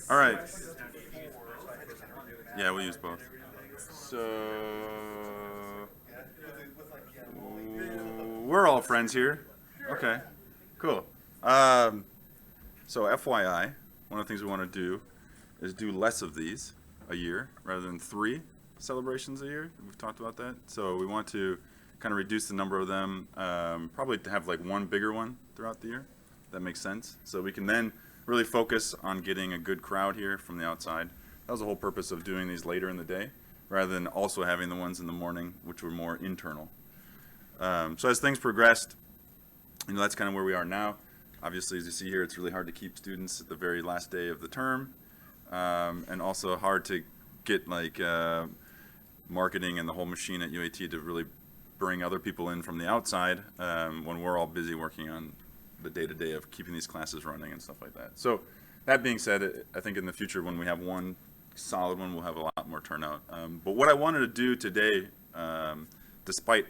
All right. Yeah, we'll use both. So we're all friends here. Okay, cool. Um, so FYI, one of the things we want to do is do less of these a year rather than 3 celebrations a year. We've talked about that. So we want to kind of reduce the number of them, probably to have like one bigger one throughout the year. That makes sense. So we can then really focus on getting a good crowd here from the outside. That was the whole purpose of doing these later in the day, rather than also having the ones in the morning, which were more internal. So as things progressed, that's kind of where we are now. Obviously, as you see here, it's really hard to keep students at the very last day of the term, and also hard to get like marketing and the whole machine at UAT to really bring other people in from the outside when we're all busy working on the day-to-day of keeping these classes running and stuff like that. So that being said, I think in the future when we have one solid one, we'll have a lot more turnout. But what I wanted to do today, despite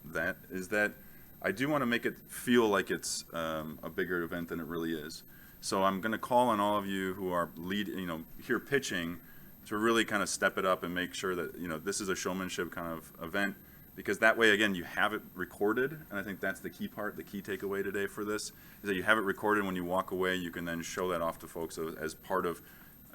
that, is that I do want to make it feel like it's a bigger event than it really is. So I'm going to call on all of you who are here pitching to really kind of step it up and make sure that this is a showmanship kind of event, because that way, again, you have it recorded, and I think that's the key part, the key takeaway today for this, is that you have it recorded. When you walk away, you can then show that off to folks as part of,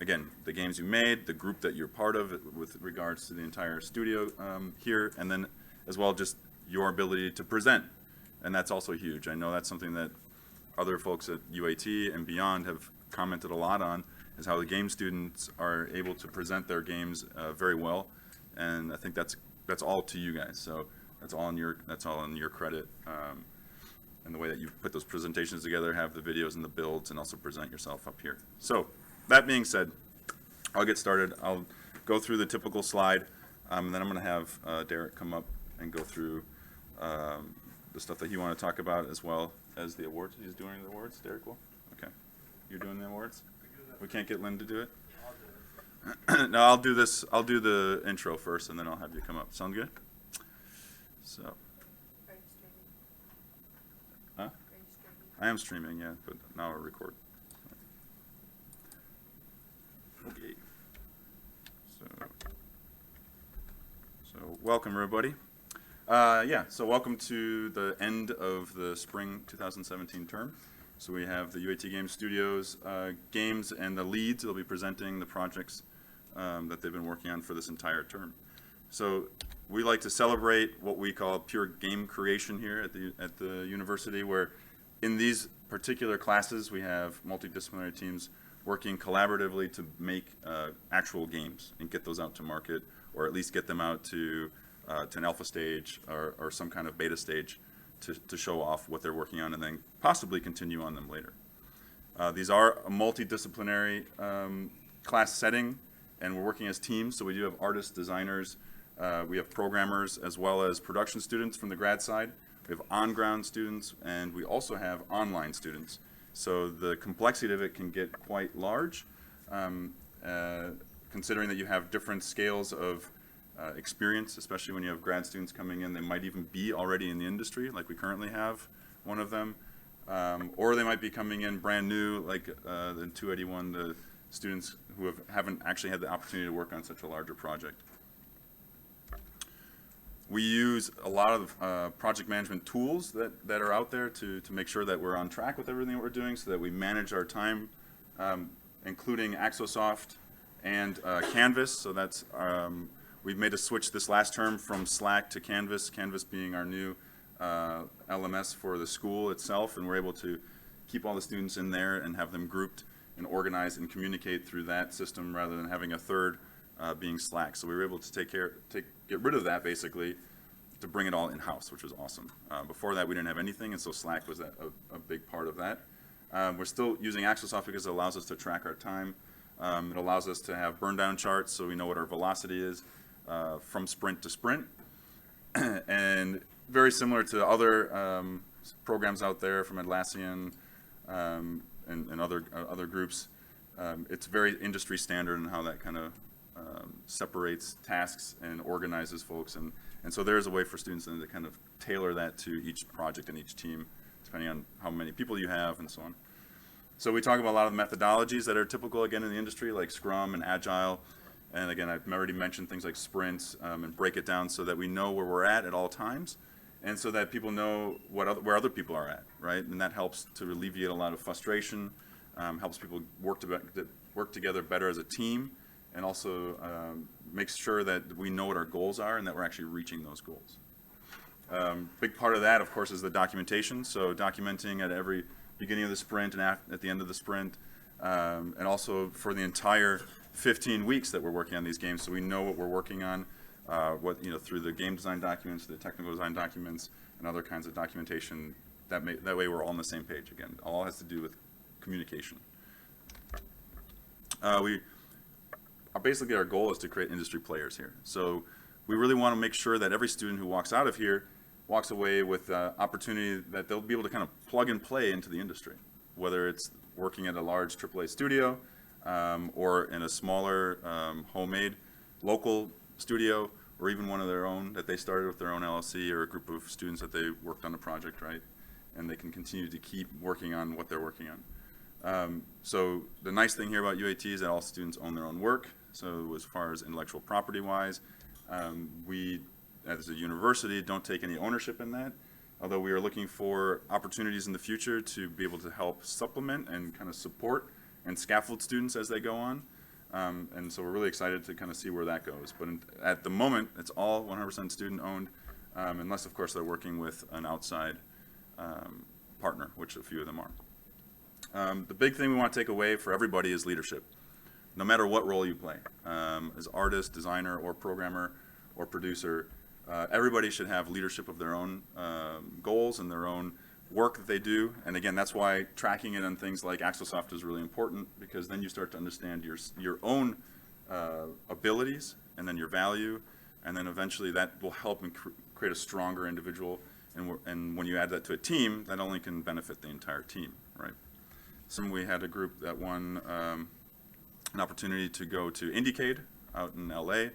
again, the games you made, the group that you're part of with regards to the entire studio here, and then as well just your ability to present. And that's also huge. I know that's something that other folks at UAT and beyond have commented a lot on, is how the game students are able to present their games very well, and I think that's all to you guys. So that's all on your credit, and the way that you put those presentations together, have the videos and the builds, and also present yourself up here. So that being said, I'll get started. I'll go through the typical slide, and then I'm going to have Derek come up and go through the stuff that you want to talk about, as well as the awards. He's doing the awards. Derek will. Okay, you're doing the awards. We can't get Lynn to do it. No, I'll do this. I'll do the intro first, and then I'll have you come up. Sound good? So. Huh? I am streaming, yeah, but now I'll record. Okay. So welcome everybody. So welcome to the end of the spring 2017 term. So we have the UAT Game Studios games and the leads. They'll be presenting the projects that they've been working on for this entire term. So we like to celebrate what we call pure game creation here at the university, where in these particular classes we have multidisciplinary teams working collaboratively to make actual games and get those out to market, or at least get them out to an alpha stage or some kind of beta stage to show off what they're working on, and then possibly continue on them later. These are a multidisciplinary class setting, and we're working as teams. So we do have artists, designers, we have programmers, as well as production students from the grad side. We have on-ground students, and we also have online students. So the complexity of it can get quite large, considering that you have different scales of experience, especially when you have grad students coming in. They might even be already in the industry, like we currently have one of them, or they might be coming in brand new, like the 281, the students who haven't actually had the opportunity to work on such a larger project. We use a lot of project management tools that are out there to make sure that we're on track with everything that we're doing, so that we manage our time, including Axosoft and Canvas. So that's we've made a switch this last term from Slack to Canvas, Canvas being our new LMS for the school itself, and we're able to keep all the students in there and have them grouped and organized and communicate through that system, rather than having a third being Slack. So we were able to get rid of that, basically, to bring it all in-house, which was awesome. Before that, we didn't have anything, and so Slack was a big part of that. We're still using Axosoft because it allows us to track our time. It allows us to have burn-down charts, so we know what our velocity is from sprint to sprint. And very similar to other programs out there from Atlassian and other groups, it's very industry standard in how that kind of separates tasks and organizes folks, and so there's a way for students then to kind of tailor that to each project and each team, depending on how many people you have and so on. So we talk about a lot of the methodologies that are typical, again, in the industry, like Scrum and Agile. And again, I've already mentioned things like sprints, and break it down so that we know where we're at all times, and so that people know where other people are at, right? And that helps to alleviate a lot of frustration, helps people work together better as a team, and also makes sure that we know what our goals are and that we're actually reaching those goals. Big part of that, of course, is the documentation. So documenting at every beginning of the sprint and at the end of the sprint, and also for the entire 15 weeks that we're working on these games, so we know what we're working on, through the game design documents, the technical design documents, and other kinds of documentation. That way we're all on the same page. Again, all has to do with communication. Basically our goal is to create industry players here. So we really want to make sure that every student who walks out of here walks away with opportunity that they'll be able to kind of plug and play into the industry, whether it's working at a large AAA studio, or in a smaller homemade local studio, or even one of their own that they started with their own LLC or a group of students that they worked on a project, right? And they can continue to keep working on what they're working on. So the nice thing here about UAT is that all students own their own work. So as far as intellectual property wise, we as a university don't take any ownership in that, although we are looking for opportunities in the future to be able to help supplement and kind of support and scaffold students as they go on. And so we're really excited to kind of see where that goes. But at the moment, it's all 100% student owned, unless of course they're working with an outside partner, which a few of them are. The big thing we want to take away for everybody is leadership. No matter what role you play, as artist, designer, or programmer, or producer, everybody should have leadership of their own goals and their own work that they do. And again, that's why tracking it on things like Axelsoft is really important, because then you start to understand your own abilities and then your value, and then eventually that will help and create a stronger individual. And when you add that to a team, that only can benefit the entire team, right? We had a group that won an opportunity to go to Indiecade out in LA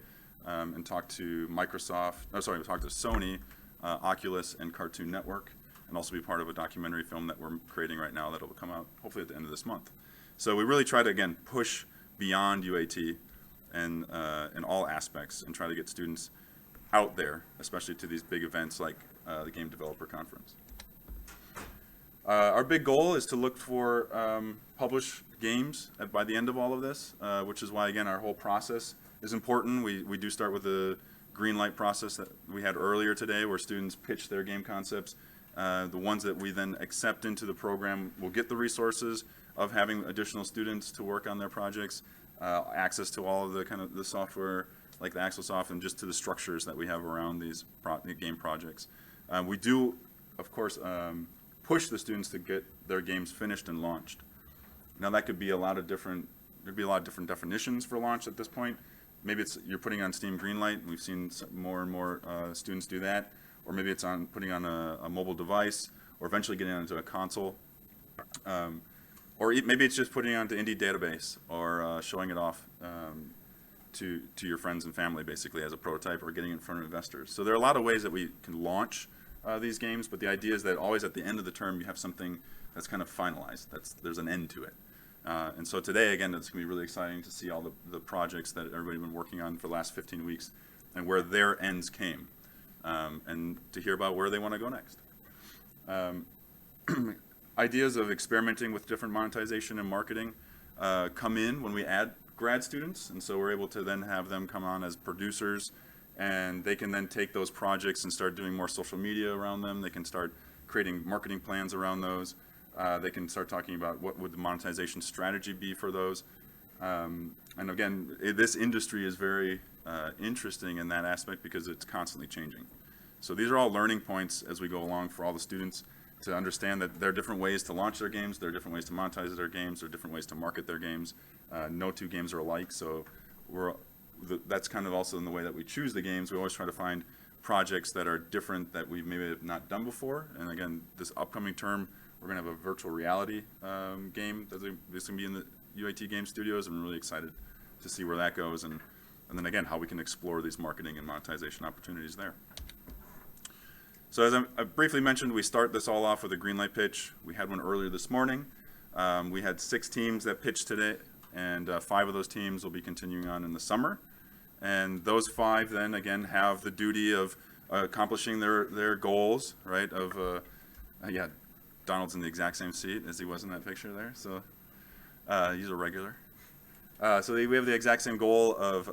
and talk to talk to Sony, Oculus, and Cartoon Network, and also be part of a documentary film that we're creating right now that will come out hopefully at the end of this month. So we really try to, again, push beyond UAT and in all aspects and try to get students out there, especially to these big events like the Game Developer Conference. Our big goal is to look for published games by the end of all of this, which is why, again, our whole process is important. We do start with the green light process that we had earlier today, where students pitch their game concepts. The ones that we then accept into the program will get the resources of having additional students to work on their projects, access to all of the kind of the software like the Axelsoft, and just to the structures that we have around these game projects. We do, of course, push the students to get their games finished and launched. Now that could be there'd be a lot of different definitions for launch at this point. Maybe it's you're putting on Steam Greenlight, and we've seen more and more students do that. Or maybe it's putting on a mobile device, or eventually getting onto a console. Or maybe it's just putting it onto Indie Database, or showing it off to your friends and family, basically, as a prototype, or getting it in front of investors. So there are a lot of ways that we can launch these games, but the idea is that always at the end of the term you have something that's kind of finalized. There's an end to it. And so today, again, it's going to be really exciting to see all the projects that everybody's been working on for the last 15 weeks and where their ends came, and to hear about where they want to go next. Ideas of experimenting with different monetization and marketing come in when we add grad students, and so we're able to then have them come on as producers, and they can then take those projects and start doing more social media around them. They can start creating marketing plans around those. They can start talking about what would the monetization strategy be for those. And again, this industry is very interesting in that aspect because it's constantly changing. So these are all learning points as we go along for all the students to understand that there are different ways to launch their games, there are different ways to monetize their games, there are different ways to market their games. No two games are alike, so that's kind of also in the way that we choose the games. We always try to find projects that are different that we maybe have not done before. And again, this upcoming term, we're going to have a virtual reality game that's going to be in the UAT Game Studios. I'm really excited to see where that goes, and then again, how we can explore these marketing and monetization opportunities there. So as I briefly mentioned, we start this all off with a green light pitch. We had one earlier this morning. We had 6 teams that pitched today, and 5 of those teams will be continuing on in the summer. And those 5 then, again, have the duty of accomplishing their goals, right? Yeah, Donald's in the exact same seat as he was in that picture there, so he's a regular. So we have the exact same goal of,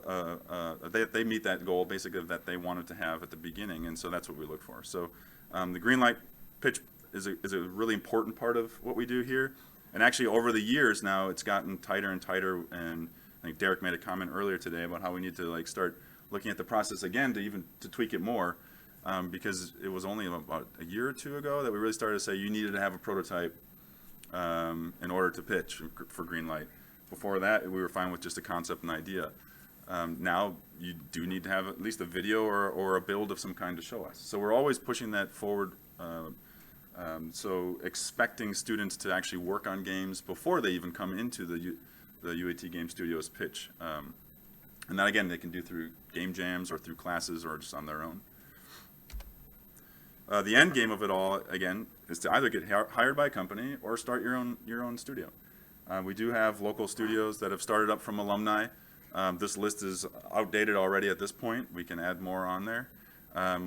they meet that goal basically that they wanted to have at the beginning, and so that's what we look for. So the green light pitch is a really important part of what we do here. And actually over the years now, it's gotten tighter and tighter, and I think Derek made a comment earlier today about how we need to like start looking at the process again to tweak it more, because it was only about a year or 2 ago that we really started to say you needed to have a prototype in order to pitch for green light. Before that, we were fine with just a concept and idea. Now you do need to have at least a video or a build of some kind to show us. So we're always pushing that forward. So expecting students to actually work on games before they even come into the UAT Game Studios pitch. And that again, they can do through game jams or through classes or just on their own. The end game of it all, again, is to either get hired by a company or start your own studio. We do have local studios that have started up from alumni. This list is outdated already at this point. We can add more on there,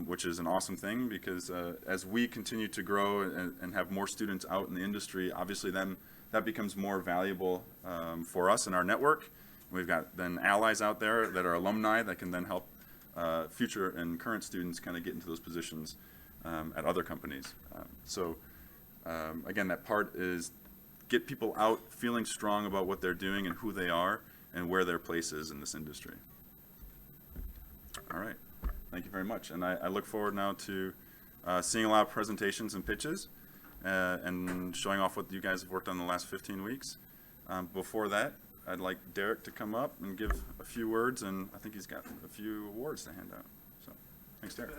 which is an awesome thing because as we continue to grow and have more students out in the industry, obviously then that becomes more valuable for us and our network. We've got then allies out there that are alumni that can then help future and current students kind of get into those positions at other companies. Again, that part is get people out feeling strong about what they're doing and who they are and where their place is in this industry. All right, thank you very much. And I look forward now to seeing a lot of presentations and pitches and showing off what you guys have worked on the last 15 weeks. Before that, I'd like Derek to come up and give a few words, and I think he's got a few awards to hand out. So, thanks, Derek.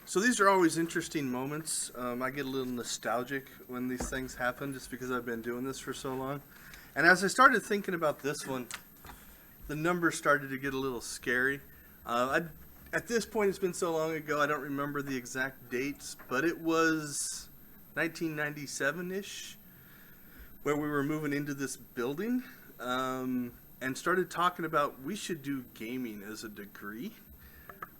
So these are always interesting moments. I get a little nostalgic when these things happen just because I've been doing this for so long. And as I started thinking about this one, the numbers started to get a little scary. At this point, it's been so long ago, I don't remember the exact dates, but it was 1997-ish where we were moving into this building and started talking about we should do gaming as a degree.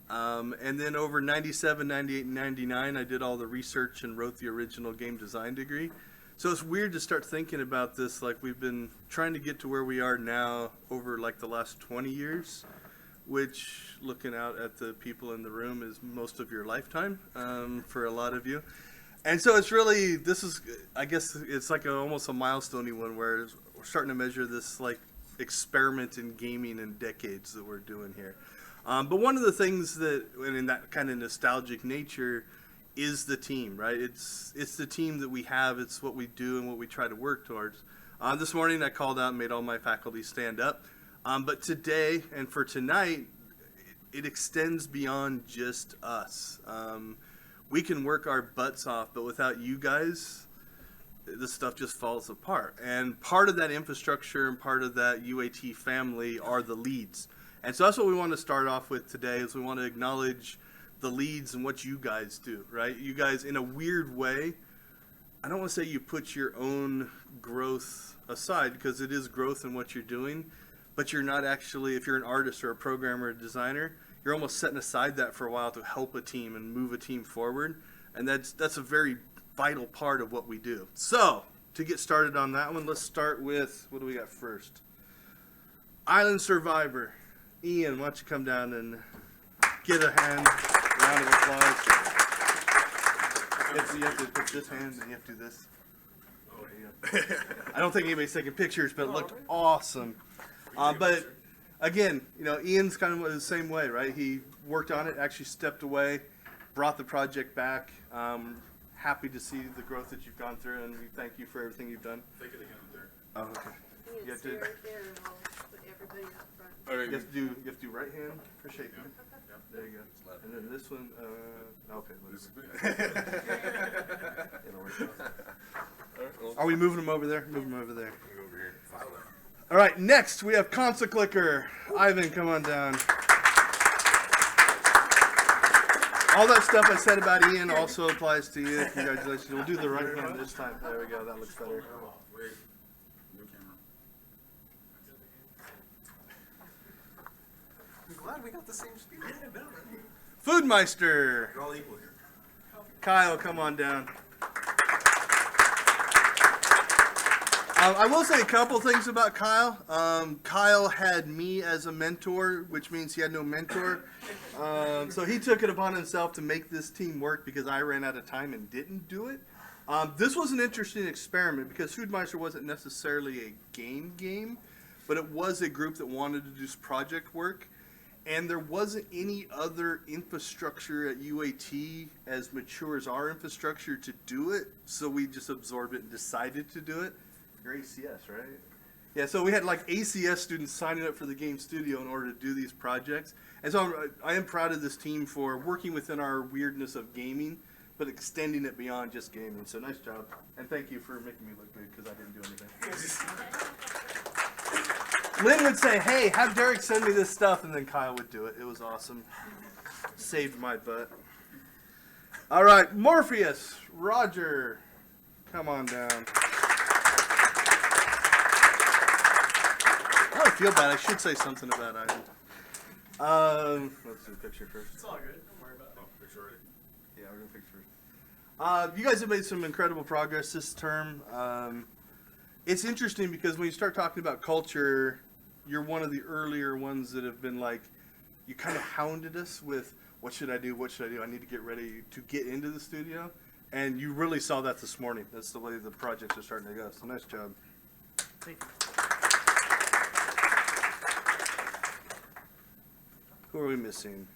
And then over 97, 98, and 99, I did all the research and wrote the original game design degree. So it's weird to start thinking about this like we've been trying to get to where we are now over like the last 20 years, which looking out at the people in the room is most of your lifetime for a lot of you. And so it's really, I guess it's like almost a milestone-y one where we're starting to measure this like experiment in gaming in decades that we're doing here. But one of the things that, and in that kind of nostalgic nature, is the team, right? It's the team that we have. It's what we do and what we try to work towards. This morning I called out and made all my faculty stand up. But today and for tonight, it extends beyond just us. We can work our butts off, but without you guys, this stuff just falls apart. And part of that infrastructure and part of that UAT family are the leads. And so that's what we want to start off with today is we want to acknowledge the leads and what you guys do, right? You guys, in a weird way, I don't want to say you put your own growth aside because it is growth in what you're doing, but you're not actually, if you're an artist or a programmer or a designer, you're almost setting aside that for a while to help a team and move a team forward. And that's a very vital part of what we do. So, to get started on that one, let's start with, what do we got first? Island Survivor. Ian, why don't you come down and get a round of applause. You have to put this hand and you have to do this. Oh, yeah. I don't think anybody's taking pictures, but it looked awesome. But again, Ian's kind of the same way, right? He worked on it, actually stepped away, brought the project back. Happy to see the growth that you've gone through, and we thank you for everything you've done. Take it again there. Oh, okay. You have to stay right there and I'll put everybody up front. You have to do right hand for shaking. Yep. There you go. And then this one, okay. It'll work out. Are we moving them over there? Move them over there. Over here. All right, next we have Console Clicker. Ivan, come on down. All that stuff I said about Ian also applies to you. Congratulations. We'll do the right hand this time. There we go. That looks better. Wait. New camera. I'm glad we got the same speed. Foodmeister. We're all equal here. Kyle, come on down. I will say a couple things about Kyle. Kyle had me as a mentor, which means he had no mentor. So he took it upon himself to make this team work because I ran out of time and didn't do it. This was an interesting experiment because Foodmeister wasn't necessarily a game, but it was a group that wanted to do project work. And there wasn't any other infrastructure at UAT as mature as our infrastructure to do it. So we just absorbed it and decided to do it. You're ACS, right? Yeah, so we had like ACS students signing up for the game studio in order to do these projects. And so I am proud of this team for working within our weirdness of gaming, but extending it beyond just gaming. So nice job. And thank you for making me look good because I didn't do anything. Lynn would say, hey, have Derek send me this stuff, and then Kyle would do it. It was awesome. Saved my butt. All right, Morpheus, Roger, come on down. I feel bad. I should say something about Ivan. Let's do a picture first. It's all good. Don't worry about it. Oh, picture already? Yeah, we're going to picture first. You guys have made some incredible progress this term. It's interesting because when you start talking about culture, you're one of the earlier ones that have been like, you kind of hounded us with, what should I do? What should I do? I need to get ready to get into the studio. And you really saw that this morning. That's the way the projects are starting to go. So nice job. Thank you. Who are we missing?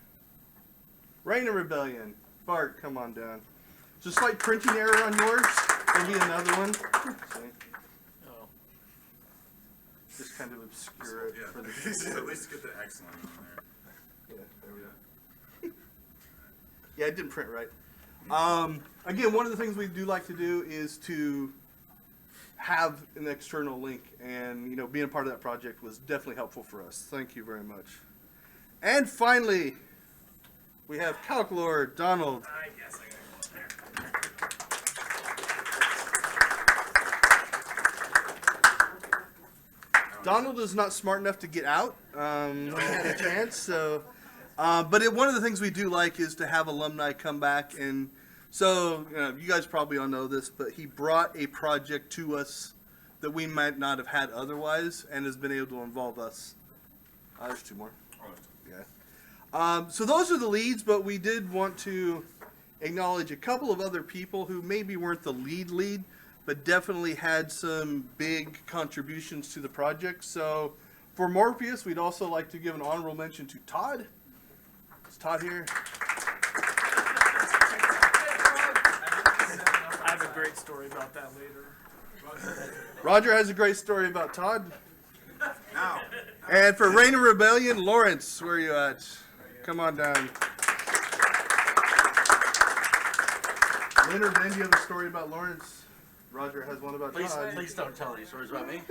Reign of Rebellion. Bart, come on down. There's a slight printing error on yours. There'll be another one. See? Oh. Just kind of obscure it Yeah. for the At least get the excellent on there. Yeah, there we go. Yeah, it didn't print right. Again, one of the things we do like to do is to have an external link, and being a part of that project was definitely helpful for us. Thank you very much. And finally, we have Calculor Donald. I guess I got it there. Donald is not smart enough to get out. He had a chance, so. But one of the things we do like is to have alumni come back, and so you guys probably all know this, but he brought a project to us that we might not have had otherwise, and has been able to involve us. There's two more. Yeah. So those are the leads, but we did want to acknowledge a couple of other people who maybe weren't the lead, but definitely had some big contributions to the project. So for Morpheus, we'd also like to give an honorable mention to Todd. Is Todd here? I have a great story about that later. Roger has a great story about Todd. Now. And for Reign of Rebellion, Lawrence, where are you at? Come on down. Lynn or Ben, do you have a story about Lawrence? Roger has one about Todd. Please don't tell any stories about me.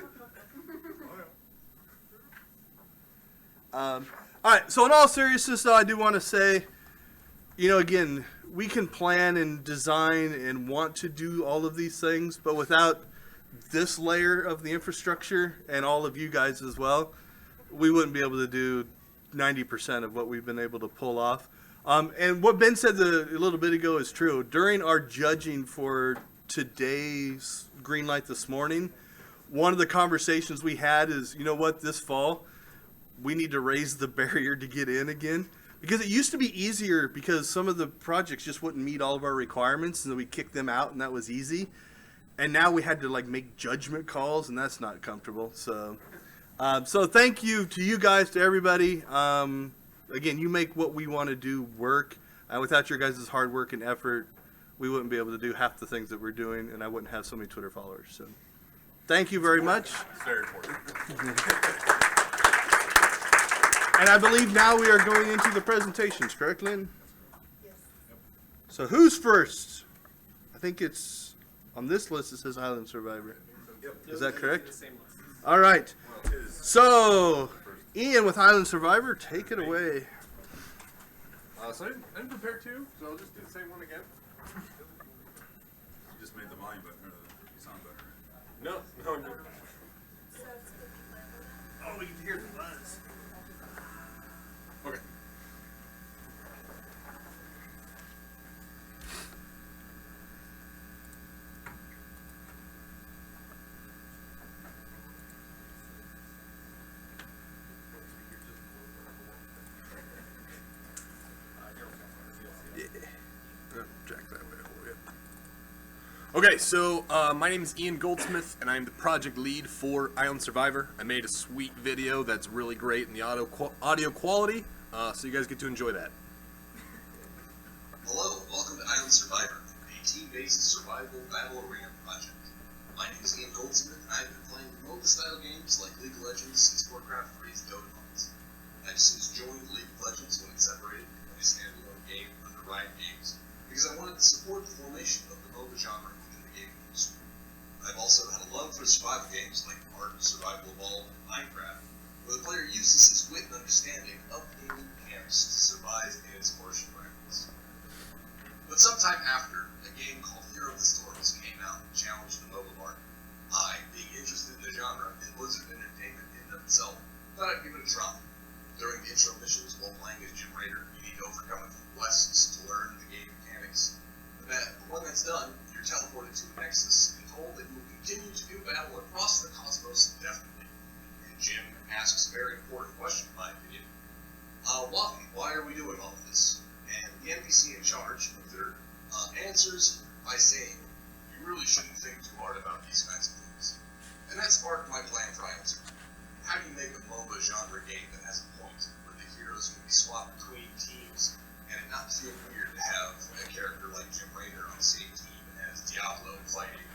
All right, so in all seriousness, though, I do want to say, again, we can plan and design and want to do all of these things, but without this layer of the infrastructure and all of you guys as well, we wouldn't be able to do 90% of what we've been able to pull off. And what Ben said a little bit ago is true. During our judging for today's green light this morning, one of the conversations we had is, this fall, we need to raise the barrier to get in again. Because it used to be easier because some of the projects just wouldn't meet all of our requirements, and then we kicked them out, and that was easy. And now we had to make judgment calls, and that's not comfortable. So thank you to you guys, to everybody. Again, you make what we want to do work. Without your guys' hard work and effort, we wouldn't be able to do half the things that we're doing, and I wouldn't have so many Twitter followers. So thank you very much. It's very important. And I believe now we are going into the presentations, correct, Lynn? Yes. So who's first? I think it's on this list. It says Island Survivor. Is that correct? All right. So Ian with Island Survivor, take it away. So I didn't prepare two, so I'll just do the same one again. You just made the volume better, the sound better. No. Oh, you can hear the buzz. Okay. Jack that way for you. Okay, so my name is Ian Goldsmith, and I'm the project lead for Island Survivor. I made a sweet video that's really great in the audio quality, so you guys get to enjoy that. Hello, welcome to Island Survivor, a team-based survival battle arena project. My name is Ian Goldsmith, and I've been playing MOBA-style games like League of Legends since Warcraft 3's Dota mods. I've since joined League of Legends when it separated from a standalone game under Riot Games, because I wanted to support the formation of the MOBA genre within the gaming industry. I've also had a love for survival games like Ark, Survival Evolved, and Minecraft, where the player uses his wit and understanding of gaming mechanics to survive in its harsh environments. But sometime after, a game called Hero of the Storms came out and challenged the MOBA market. I, being interested in the genre and Blizzard Entertainment in and of itself, thought I'd give it a try. During the intro missions while playing as Gym Raider, you need to overcome a few quests to learn the game mechanics. But when that's done, you're teleported to a Nexus and told that you will continue to do battle across the cosmos indefinitely. And Jim asks a very important question, in my opinion. Why are we doing all of this? And the NPC in charge of their answers by saying, you really shouldn't think too hard about these kinds of things. And that sparked my plan for Island Survivor. How do you make a MOBA genre game that has a point, where the heroes can be swapped between teams, and it not feel weird to have a character like Jim Raider on the same team as Diablo fighting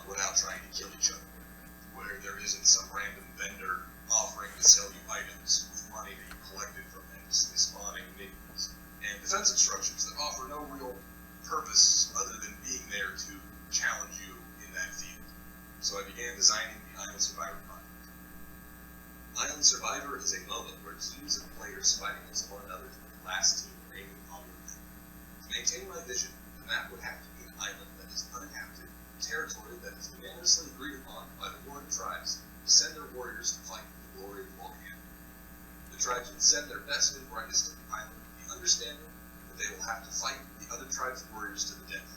without trying to kill each other, where there isn't some random vendor offering to sell you items with money that you collected from endlessly spawning minions, and defense instructions that offer no real purpose other than being there to challenge you in that field. So I began designing the Island Survivor project. Island Survivor is a MOBA where teams of players fight against one another to the last team remaining on the map. To maintain my vision, the map would have to be an island that is uninhabited, territory that is unanimously agreed upon by the warring tribes to send their warriors to fight for the glory of the volcano. The tribes would send their best and brightest to the island with the understanding that they will have to fight the other tribes' warriors to the death.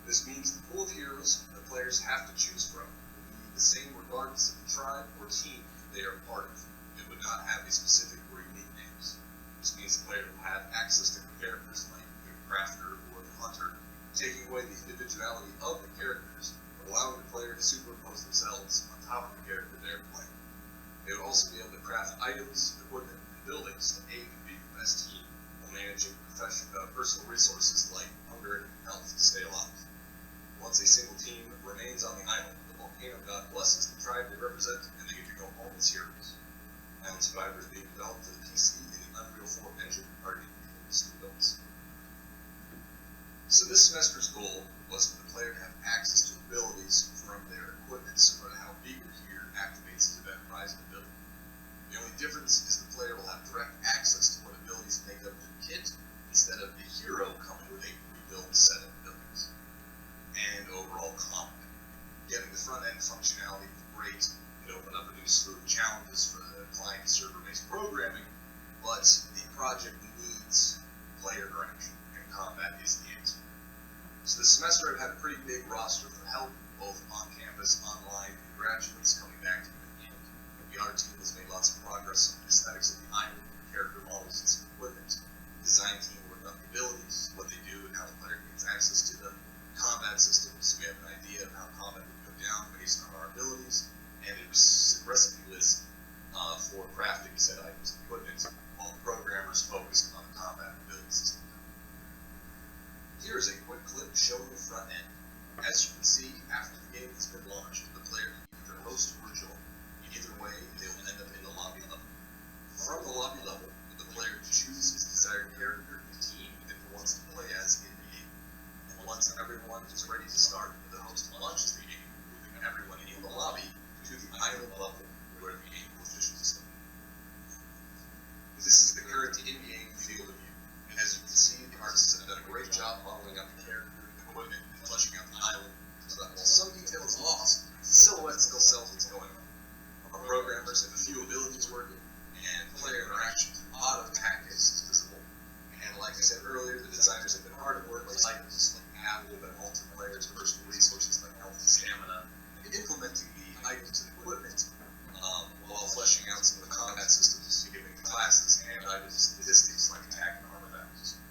This means the pool of heroes the players have to choose from will be the same regardless of the tribe or team they are part of. It would not have a specific or unique names. This means the player will have access to characters like the crafter or the hunter, taking away the individuality of the characters, but allowing the player to superimpose themselves on top of the character they're playing. They would also be able to craft items, equipment, and buildings to aid in being the best team while managing personal resources like hunger and health to stay alive. Once a single team remains on the island, the volcano god blesses the tribe they represent, and they get to go home as heroes. Island Survivor is being developed for the PC in the Unreal 4 engine, targeting PC builds. So this semester's goal was for the player to have access to abilities from their equipment, similar to how Beaver here activates his event Rising ability. The only difference is the player will have direct access to what abilities make up the kit, instead of the hero coming with a pre-built set of abilities. And overall combat. Getting the front-end functionality was great. It opened up a new slew of challenges for the client-server-based programming, but the project needs player interaction, and combat is the answer. So this semester I've had a pretty big roster for help, both on campus, online, and graduates coming back to me at the end. The art team has made lots of progress on the aesthetics of the island, character models, and some equipment. The design team worked on the abilities, what they do, and how the player gains access to them. Combat systems, so we have an idea of how combat would go down based on our abilities, and a recipe list for crafting said items and equipment, while the programmers focused on the combat ability system. Here is a quick clip showing the front end. As you can see, after the game has been launched, the player can either host or join. Either way, they will end up in the lobby level. From the lobby level, the player chooses his desired character and team that he wants to play as in the game. And once everyone is ready to start, the host launches the game, moving everyone in the lobby to the island level where the game officials start. This is the current in-game field of view. like I said earlier, the designers have been hard at work, like Apple, but multiplayer to personal resources like health and stamina, and implementing the items and equipment while fleshing out some of the combat systems to giving the classes and items statistics like attack and armor values.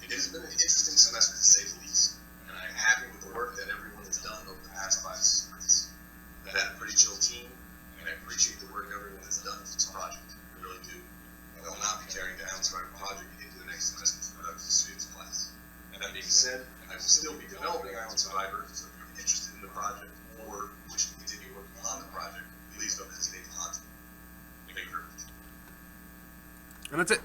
It has been an interesting semester to say the least, and I'm happy with the work that everyone has done over the past 5 months. I've had a pretty chill team, and I appreciate the work everyone has done for this project. I really do. I will not be carrying the Iron Survivor project into the next semester's productive students class. And that being said, I will still be developing Iron Survivor, so if you're interested in the project or wish to continue working on the project, please don't hesitate to contact me. Thank you very much. And that's it.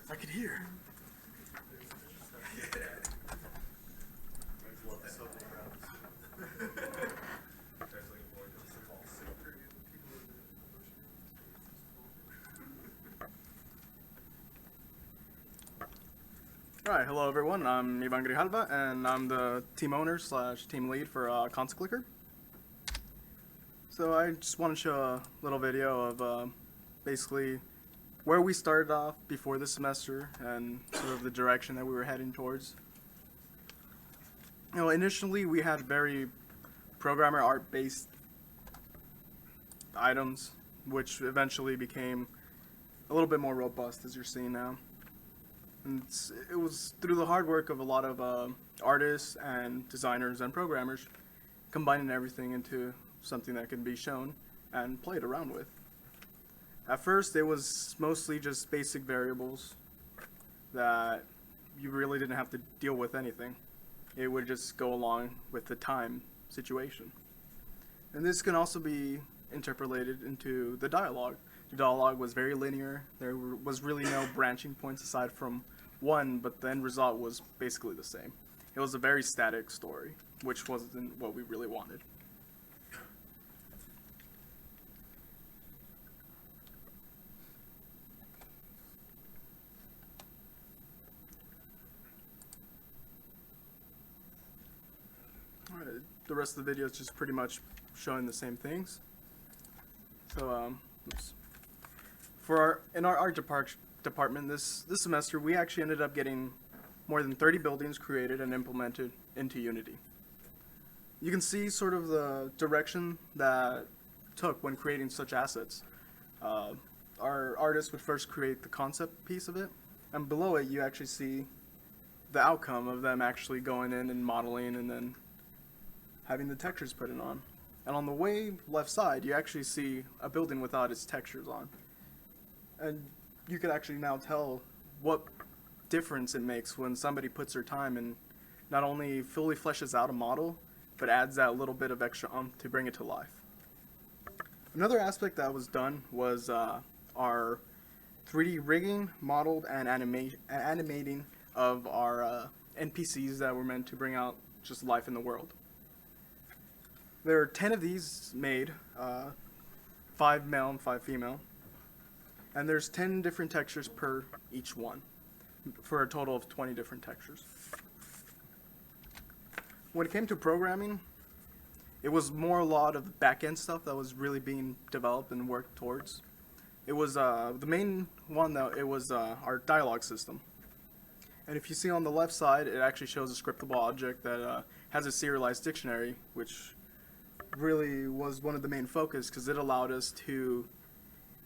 I could hear. Alright, hello everyone, I'm Ivan Grijalva, and I'm the team owner / team lead for Console Clicker. So I just want to show a little video of basically where we started off before the semester and sort of the direction that we were heading towards. You know, initially we had very programmer art based items, which eventually became a little bit more robust, as you're seeing now. And it was through the hard work of a lot of artists and designers and programmers combining everything into something that can be shown and played around with. At first, it was mostly just basic variables that you really didn't have to deal with anything. It would just go along with the time situation. And this can also be interpolated into the dialogue. The dialogue was very linear. There was really no branching points aside from one, but the end result was basically the same. It was a very static story, which wasn't what we really wanted. Alright, the rest of the video is just pretty much showing the same things. So, oops. In our art department this semester, we actually ended up getting more than 30 buildings created and implemented into Unity. You can see sort of the direction that took when creating such assets. Our artists would first create the concept piece of it, and below it you actually see the outcome of them actually going in and modeling and then having the textures put in on. And on the way left side, you actually see a building without its textures on. And you can actually now tell what difference it makes when somebody puts their time and not only fully fleshes out a model, but adds that little bit of extra to bring it to life. Another aspect that was done was our 3D rigging, modeled, and animating of our NPCs that were meant to bring out just life in the world. There are 10 of these made, 5 male and 5 female. And there's 10 different textures per each one, for a total of 20 different textures. When it came to programming, it was more a lot of back-end stuff that was really being developed and worked towards. It was the main one, though, it was our dialogue system. And if you see on the left side, it actually shows a scriptable object that has a serialized dictionary, which really was one of the main focus because it allowed us to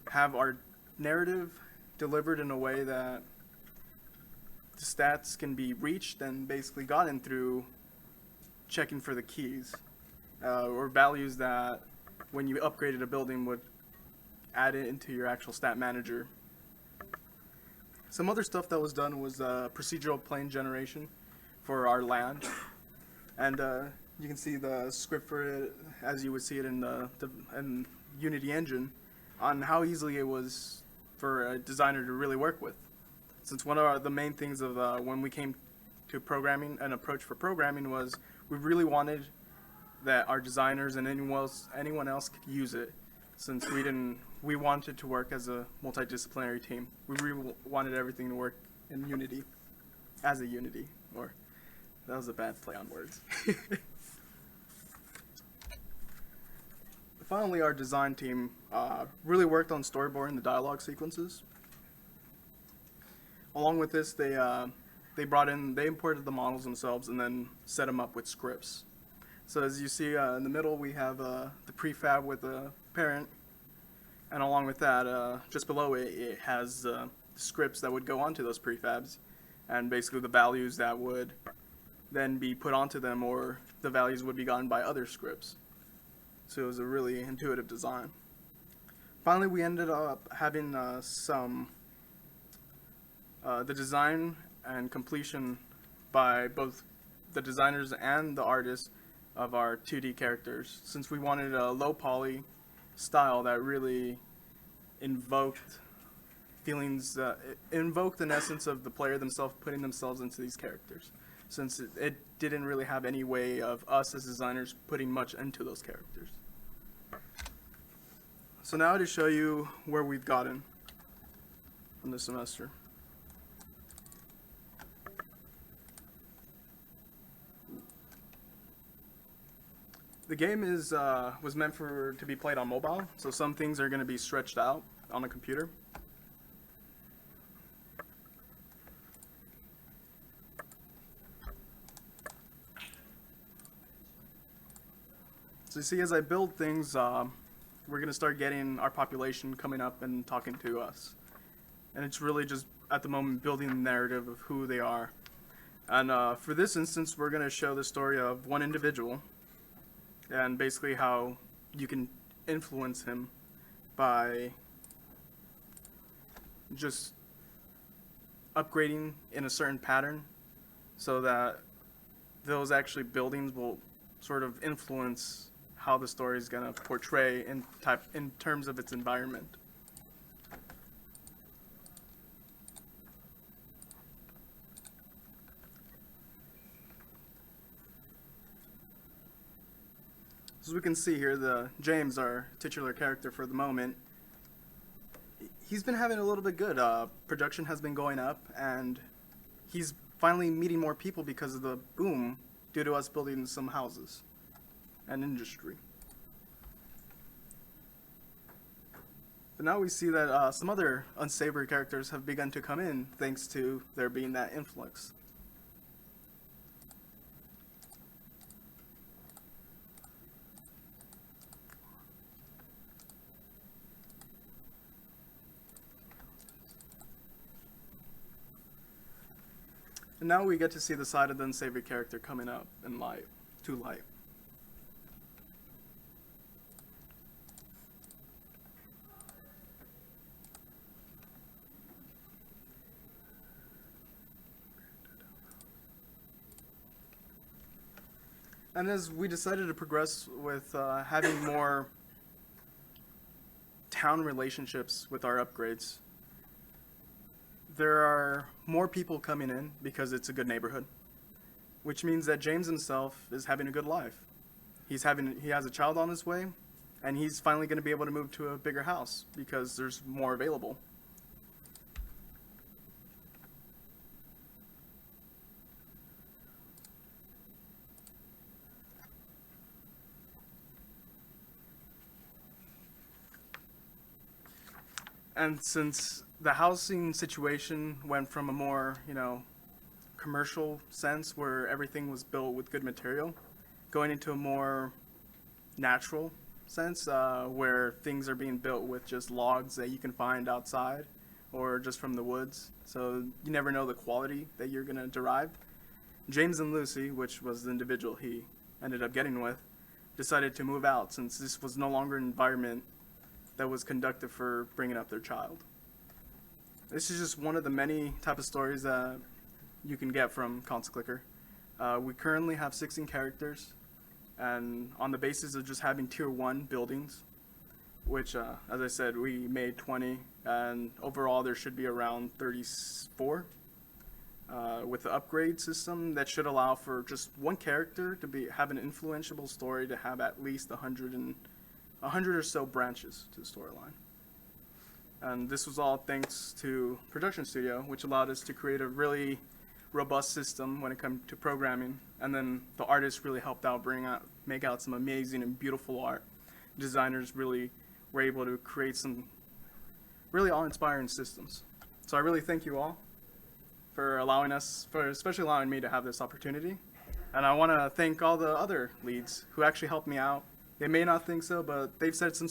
have our narrative delivered in a way that the stats can be reached and basically gotten through checking for the keys or values that when you upgraded a building would add it into your actual stat manager. Some other stuff that was done was procedural plane generation for our land, and you can see the script for it as you would see it in the Unity engine on how easily it was for a designer to really work with. Since one of the main things of when we came to programming, an approach for programming was we really wanted that our designers and anyone else could use it. since we wanted to work as a multidisciplinary team. We really wanted everything to work in unity, as a unity, or that was a bad play on words. Finally, our design team really worked on storyboarding the dialogue sequences. Along with this, they imported the models themselves and then set them up with scripts. So as you see in the middle, we have the prefab with a parent, and along with that, just below it, it has scripts that would go onto those prefabs, and basically the values that would then be put onto them, or the values would be gotten by other scripts. So it was a really intuitive design. Finally, we ended up having the design and completion by both the designers and the artists of our 2D characters, since we wanted a low poly style that really invoked feelings, invoked an essence of the player themselves putting themselves into these characters, since it didn't really have any way of us as designers putting much into those characters. So now to show you where we've gotten in this semester. The game was meant to be played on mobile, so some things are going to be stretched out on a computer. So you see, as I build things, we're going to start getting our population coming up and talking to us. And it's really just, at the moment, building the narrative of who they are. And for this instance, we're going to show the story of one individual, and basically how you can influence him by just upgrading in a certain pattern, so that those actually buildings will sort of influence how the story is going to portray in terms of its environment. As we can see here, James, our titular character for the moment, he's been having a little bit good. Production has been going up, and he's finally meeting more people because of the boom due to us building some houses and industry. But now we see that some other unsavory characters have begun to come in thanks to there being that influx. And now we get to see the side of the unsavory character coming up in light, to light. And as we decided to progress with having more town relationships with our upgrades, there are more people coming in because it's a good neighborhood, which means that James himself is having a good life. He has a child on his way, and he's finally going to be able to move to a bigger house because there's more available. And since the housing situation went from a more, commercial sense where everything was built with good material, going into a more natural sense where things are being built with just logs that you can find outside or just from the woods. So you never know the quality that you're going to derive. James and Lucy, which was the individual he ended up getting with, decided to move out since this was no longer an environment that was conductive for bringing up their child. This is just one of the many type of stories that you can get from Console Clicker. We currently have 16 characters, and on the basis of just having tier 1 buildings, which, as I said, we made 20, and overall there should be around 34. With the upgrade system, that should allow for just one character to have an influential story to have at least 100 100 or so branches to the storyline. And this was all thanks to Production Studio, which allowed us to create a really robust system when it comes to programming. And then the artists really helped out make out some amazing and beautiful art. Designers really were able to create some really awe-inspiring systems. So I really thank you all for especially allowing me to have this opportunity. And I want to thank all the other leads who actually helped me out. They may not think so, but they've said some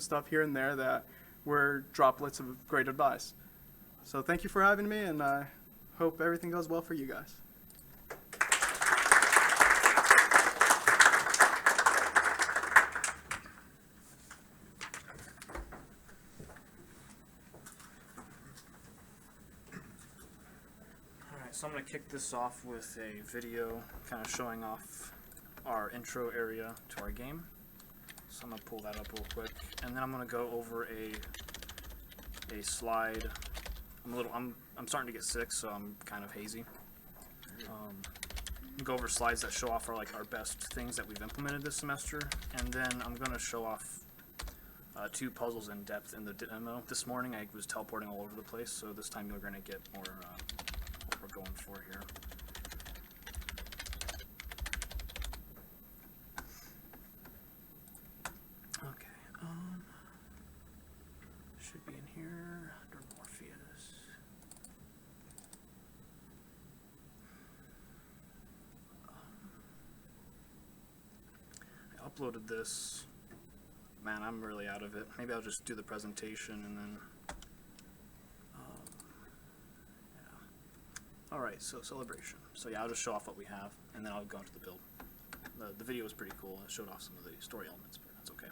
stuff here and there that were droplets of great advice. So thank you for having me, and I hope everything goes well for you guys. Alright, so I'm going to kick this off with a video kind of showing off our intro area to our game. So I'm going to pull that up real quick, and then I'm going to go over a slide. I'm starting to get sick, so I'm kind of hazy. Go over slides that show off our best things that we've implemented this semester, and then I'm going to show off 2 puzzles in depth in the demo. This morning I was teleporting all over the place, so this time you're going to get more what we're going for here. Okay, should be in here under Morpheus. I uploaded this. Man, I'm really out of it. Maybe I'll just do the presentation and then. Yeah. Alright, so celebration. So yeah, I'll just show off what we have, and then I'll go into the build. The video was pretty cool. It showed off some of the story elements, but that's okay.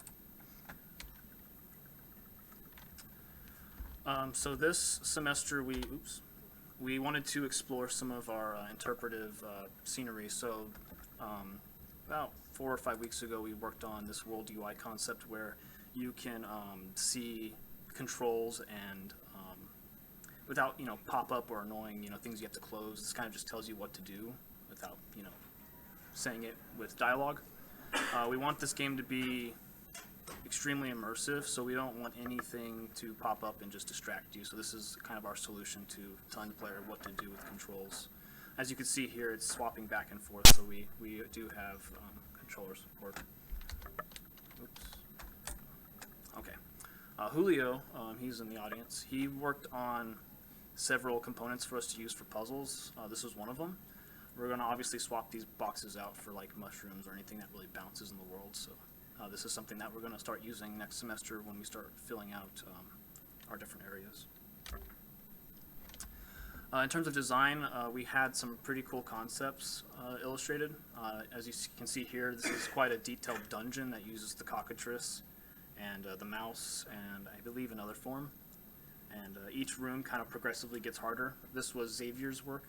So this semester we wanted to explore some of our interpretive scenery. So about 4 or 5 weeks ago we worked on this world UI concept where you can see controls and without pop up or annoying things you have to close. This kind of just tells you what to do without saying it with dialogue. We want this game to be extremely immersive, so we don't want anything to pop up and just distract you. So this is kind of our solution to telling the player what to do with controls. As you can see here, it's swapping back and forth, so we do have controller support. Oops. Okay. Julio, he's in the audience. He worked on several components for us to use for puzzles. This was one of them. We're going to obviously swap these boxes out for like mushrooms or anything that really bounces in the world. So this is something that we're going to start using next semester when we start filling out our different areas. In terms of design, we had some pretty cool concepts illustrated. As you can see here, this is quite a detailed dungeon that uses the cockatrice and the mouse and I believe another form. And each room kind of progressively gets harder. This was Xavier's work.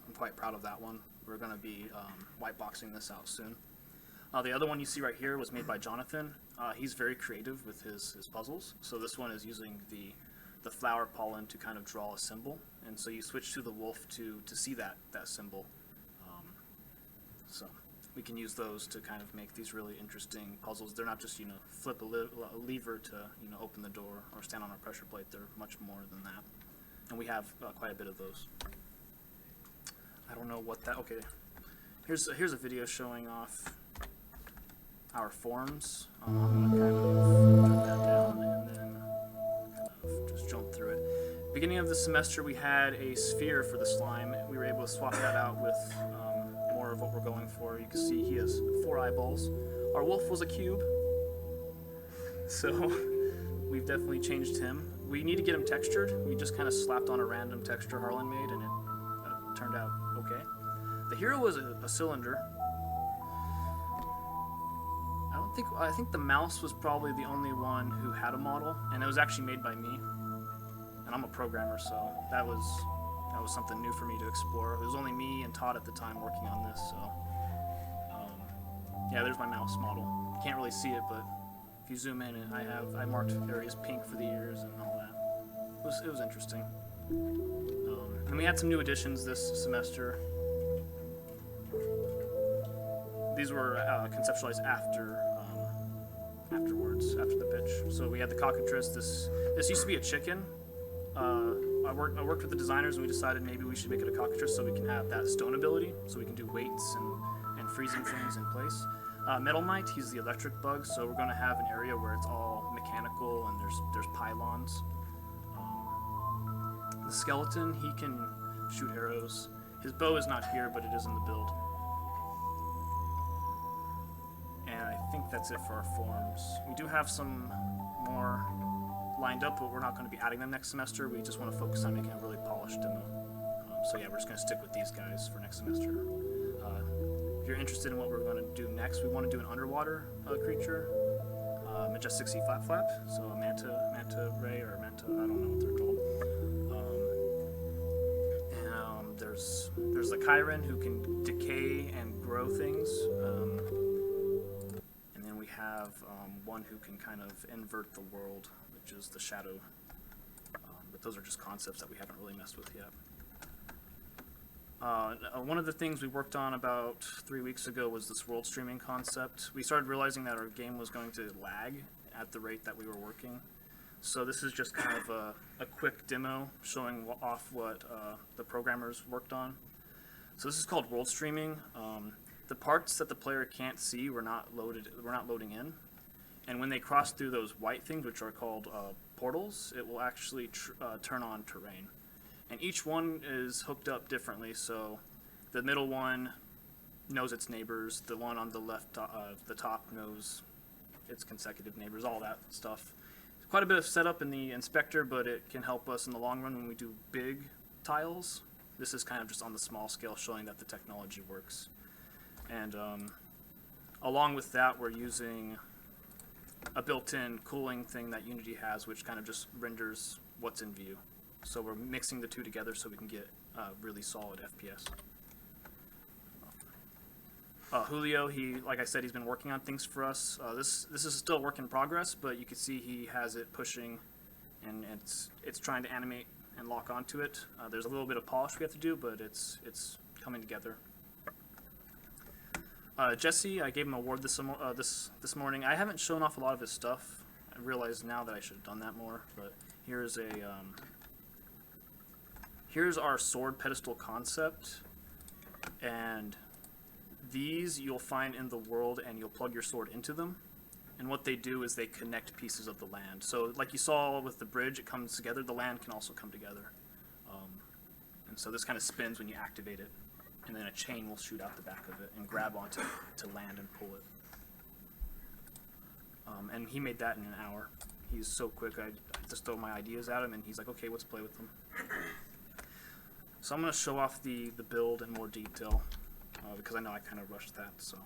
I'm quite proud of that one. We're going to be white boxing this out soon. The other one you see right here was made by Jonathan. He's very creative with his puzzles. So this one is using the flower pollen to kind of draw a symbol. And so you switch to the wolf to see that symbol. So we can use those to kind of make these really interesting puzzles. They're not just, flip a lever to, open the door or stand on a pressure plate. They're much more than that. And we have quite a bit of those. I don't know what that, okay. Here's a video showing off our forms. I'm going to kind of jump that down and then kind of just jump through it. Beginning of the semester we had a sphere for the slime. We were able to swap that out with more of what we're going for. You can see he has 4 eyeballs. Our wolf was a cube, so we've definitely changed him. We need to get him textured. We just kind of slapped on a random texture Harlan made and it turned out okay. The hero was a cylinder. I think the mouse was probably the only one who had a model, and it was actually made by me. And I'm a programmer, so that was something new for me to explore. It was only me and Todd at the time working on this, so yeah, there's my mouse model. You can't really see it, but if you zoom in, I marked areas pink for the ears and all that. It was interesting. And we had some new additions this semester. These were conceptualized after afterwards, after the pitch. So we had the cockatrice. This used to be a chicken. I worked with the designers, and we decided maybe we should make it a cockatrice so we can have that stone ability, so we can do weights and freezing things in place. Metal Knight, he's the electric bug, so we're going to have an area where it's all mechanical and there's pylons. The skeleton, he can shoot arrows. His bow is not here, but it is in the build. And I think that's it for our forms. We do have some more lined up, but we're not going to be adding them next semester. We just want to focus on making a really polished demo. So yeah, we're just going to stick with these guys for next semester. If you're interested in what we're going to do next, we want to do an underwater creature, Majestic Sea Flap, so a manta ray or manta, I don't know what they're called. There's the Chiron who can decay and grow things, and then we have one who can kind of invert the world, which is the Shadow. But those are just concepts that we haven't really messed with yet. One of the things we worked on about 3 weeks ago was this world streaming concept. We started realizing that our game was going to lag at the rate that we were working. So this is just kind of a quick demo showing off what the programmers worked on. So this is called world streaming. The parts that the player can't see we're not loading in. And when they cross through those white things, which are called portals, it will actually turn on terrain. And each one is hooked up differently, so the middle one knows its neighbors, the one on the left, the top knows its consecutive neighbors, all that stuff. Quite a bit of setup in the inspector, but it can help us in the long run when we do big tiles. This is kind of just on the small scale, showing that the technology works. And along with that, we're using a built-in cooling thing that Unity has, which kind of just renders what's in view. So we're mixing the two together so we can get really solid FPS. Julio, like I said, he's been working on things for us. This is still a work in progress, but you can see he has it pushing, and it's trying to animate and lock onto it. There's a little bit of polish we have to do, but it's coming together. Jesse, I gave him an award this morning. I haven't shown off a lot of his stuff. I realize now that I should have done that more, but here's our sword pedestal concept, and these you'll find in the world, and you'll plug your sword into them, and what they do is they connect pieces of the land. So like you saw with the bridge, it comes together. The land can also come together, and so this kind of spins when you activate it, and then a chain will shoot out the back of it and grab onto it to land and pull it. And he made that in an hour. He's so quick. I just throw my ideas at him, and he's like, okay, let's play with them. So I'm going to show off the build in more detail, because I know I kind of rushed that, so.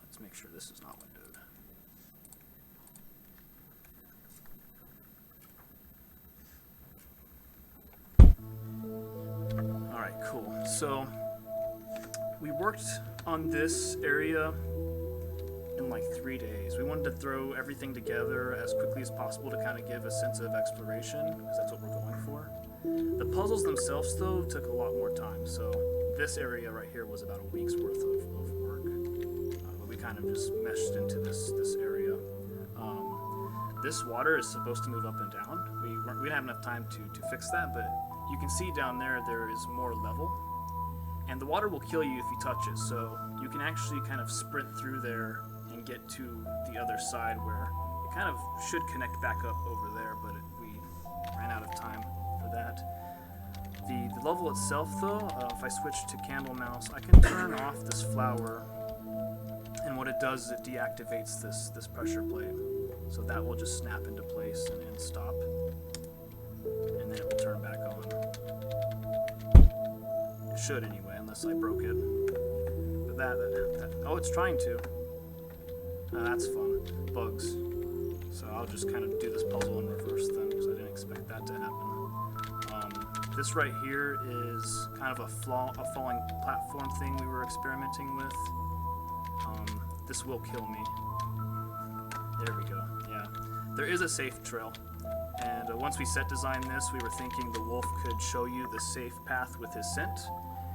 Let's make sure this is not windowed. Alright, cool. So, we worked on this area in like 3 days. We wanted to throw everything together as quickly as possible to kind of give a sense of exploration, because that's what we're going for. The puzzles themselves, though, took a lot more time. So this area right here was about a week's worth of work. We kind of just meshed into this area. This water is supposed to move up and down. We didn't have enough time to fix that, but you can see down there is more level. And the water will kill you if you touch it, so you can actually kind of sprint through there and get to the other side where it kind of should connect back up over there, but we ran out of time for that. The level itself, though, if I switch to Candle Mouse, I can turn off this flower, and what it does is it deactivates this pressure plate. So that will just snap into place and stop, and then it will turn back on. It should anyway, unless I broke it. But that oh, it's trying to. That's fun. Bugs. So I'll just kind of do this puzzle in reverse then, because I didn't expect that to happen. This right here is kind of a falling platform thing we were experimenting with. This will kill me. There we go. Yeah. There is a safe trail. And once we set design this, we were thinking the wolf could show you the safe path with his scent.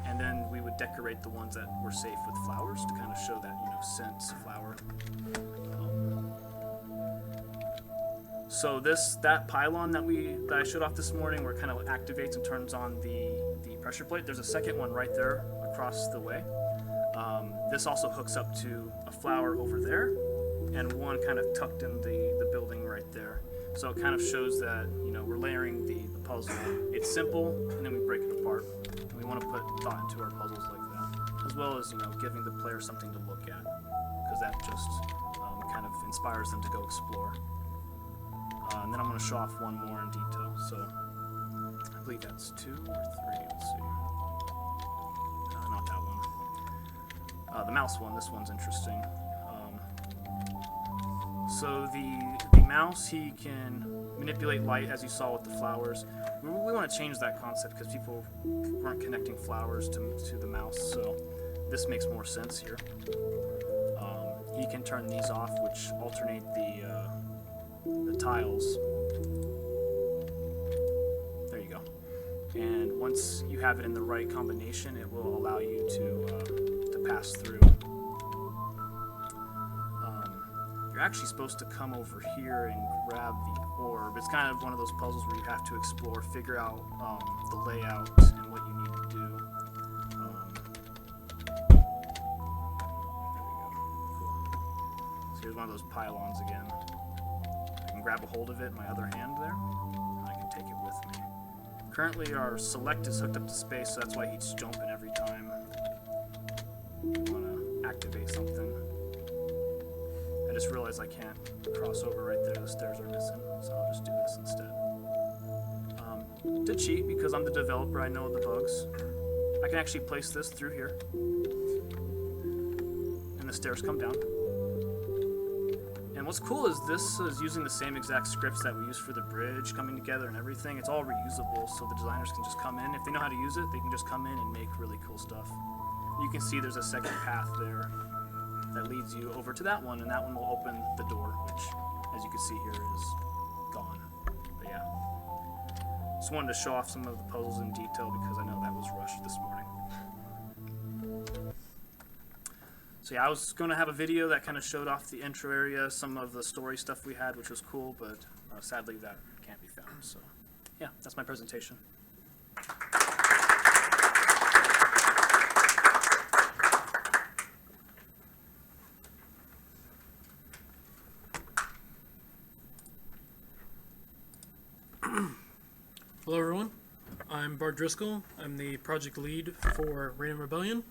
And then we would decorate the ones that were safe with flowers to kind of show that, scent, flower. So that pylon that I showed off this morning, where it kind of activates and turns on the pressure plate. There's a second one right there across the way. This also hooks up to a flower over there, and one kind of tucked in the building right there. So it kind of shows that we're layering the puzzle. It's simple, and then we break it apart. And we want to put thought into our puzzles like that, as well as giving the player something to look at, because that just kind of inspires them to go explore. And then I'm going to show off one more in detail. So I believe that's 2 or 3. Let's see. Not that one. The mouse one. This one's interesting. So the mouse, he can manipulate light, as you saw with the flowers. We want to change that concept because people weren't connecting flowers to the mouse. So this makes more sense here. He can turn these off, which alternate the tiles. There you go. And once you have it in the right combination, it will allow you to pass through. You're actually supposed to come over here and grab the orb. It's kind of one of those puzzles where you have to explore, figure out the layout and what you need to do. There we go. Cool. So here's one of those pylons again. I can grab a hold of it in my other hand there, and I can take it with me. Currently our select is hooked up to space, so that's why he's jumping every time we want to activate something. I just realized I can't cross over right there. The stairs are missing, so I'll just do this instead. To cheat, because I'm the developer, I know the bugs. I can actually place this through here, and the stairs come down. And what's cool is this is using the same exact scripts that we use for the bridge coming together and everything. It's all reusable, so the designers can just come in. If they know how to use it, they can just come in and make really cool stuff. You can see there's a second path there that leads you over to that one, and that one will open the door, which, as you can see here, is gone. But yeah, just wanted to show off some of the puzzles in detail because I know that was rushed this morning. So yeah, I was going to have a video that kind of showed off the intro area, some of the story stuff we had, which was cool, but sadly that can't be found. So yeah, that's my presentation. Hello everyone, I'm Bart Driscoll. I'm the project lead for Reign of Rebellion.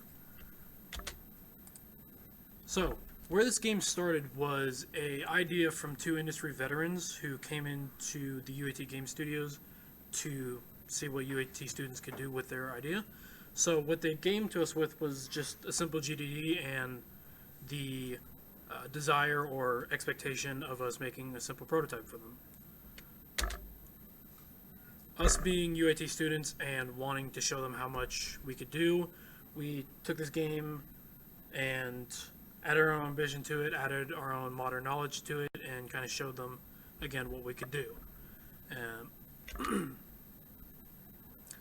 So, where this game started was an idea from 2 industry veterans who came into the UAT game studios to see what UAT students could do with their idea. So what they came to us with was just a simple GDD and the desire or expectation of us making a simple prototype for them. Us being UAT students and wanting to show them how much we could do, we took this game and added our own vision to it, added our own modern knowledge to it, and kind of showed them, again, what we could do.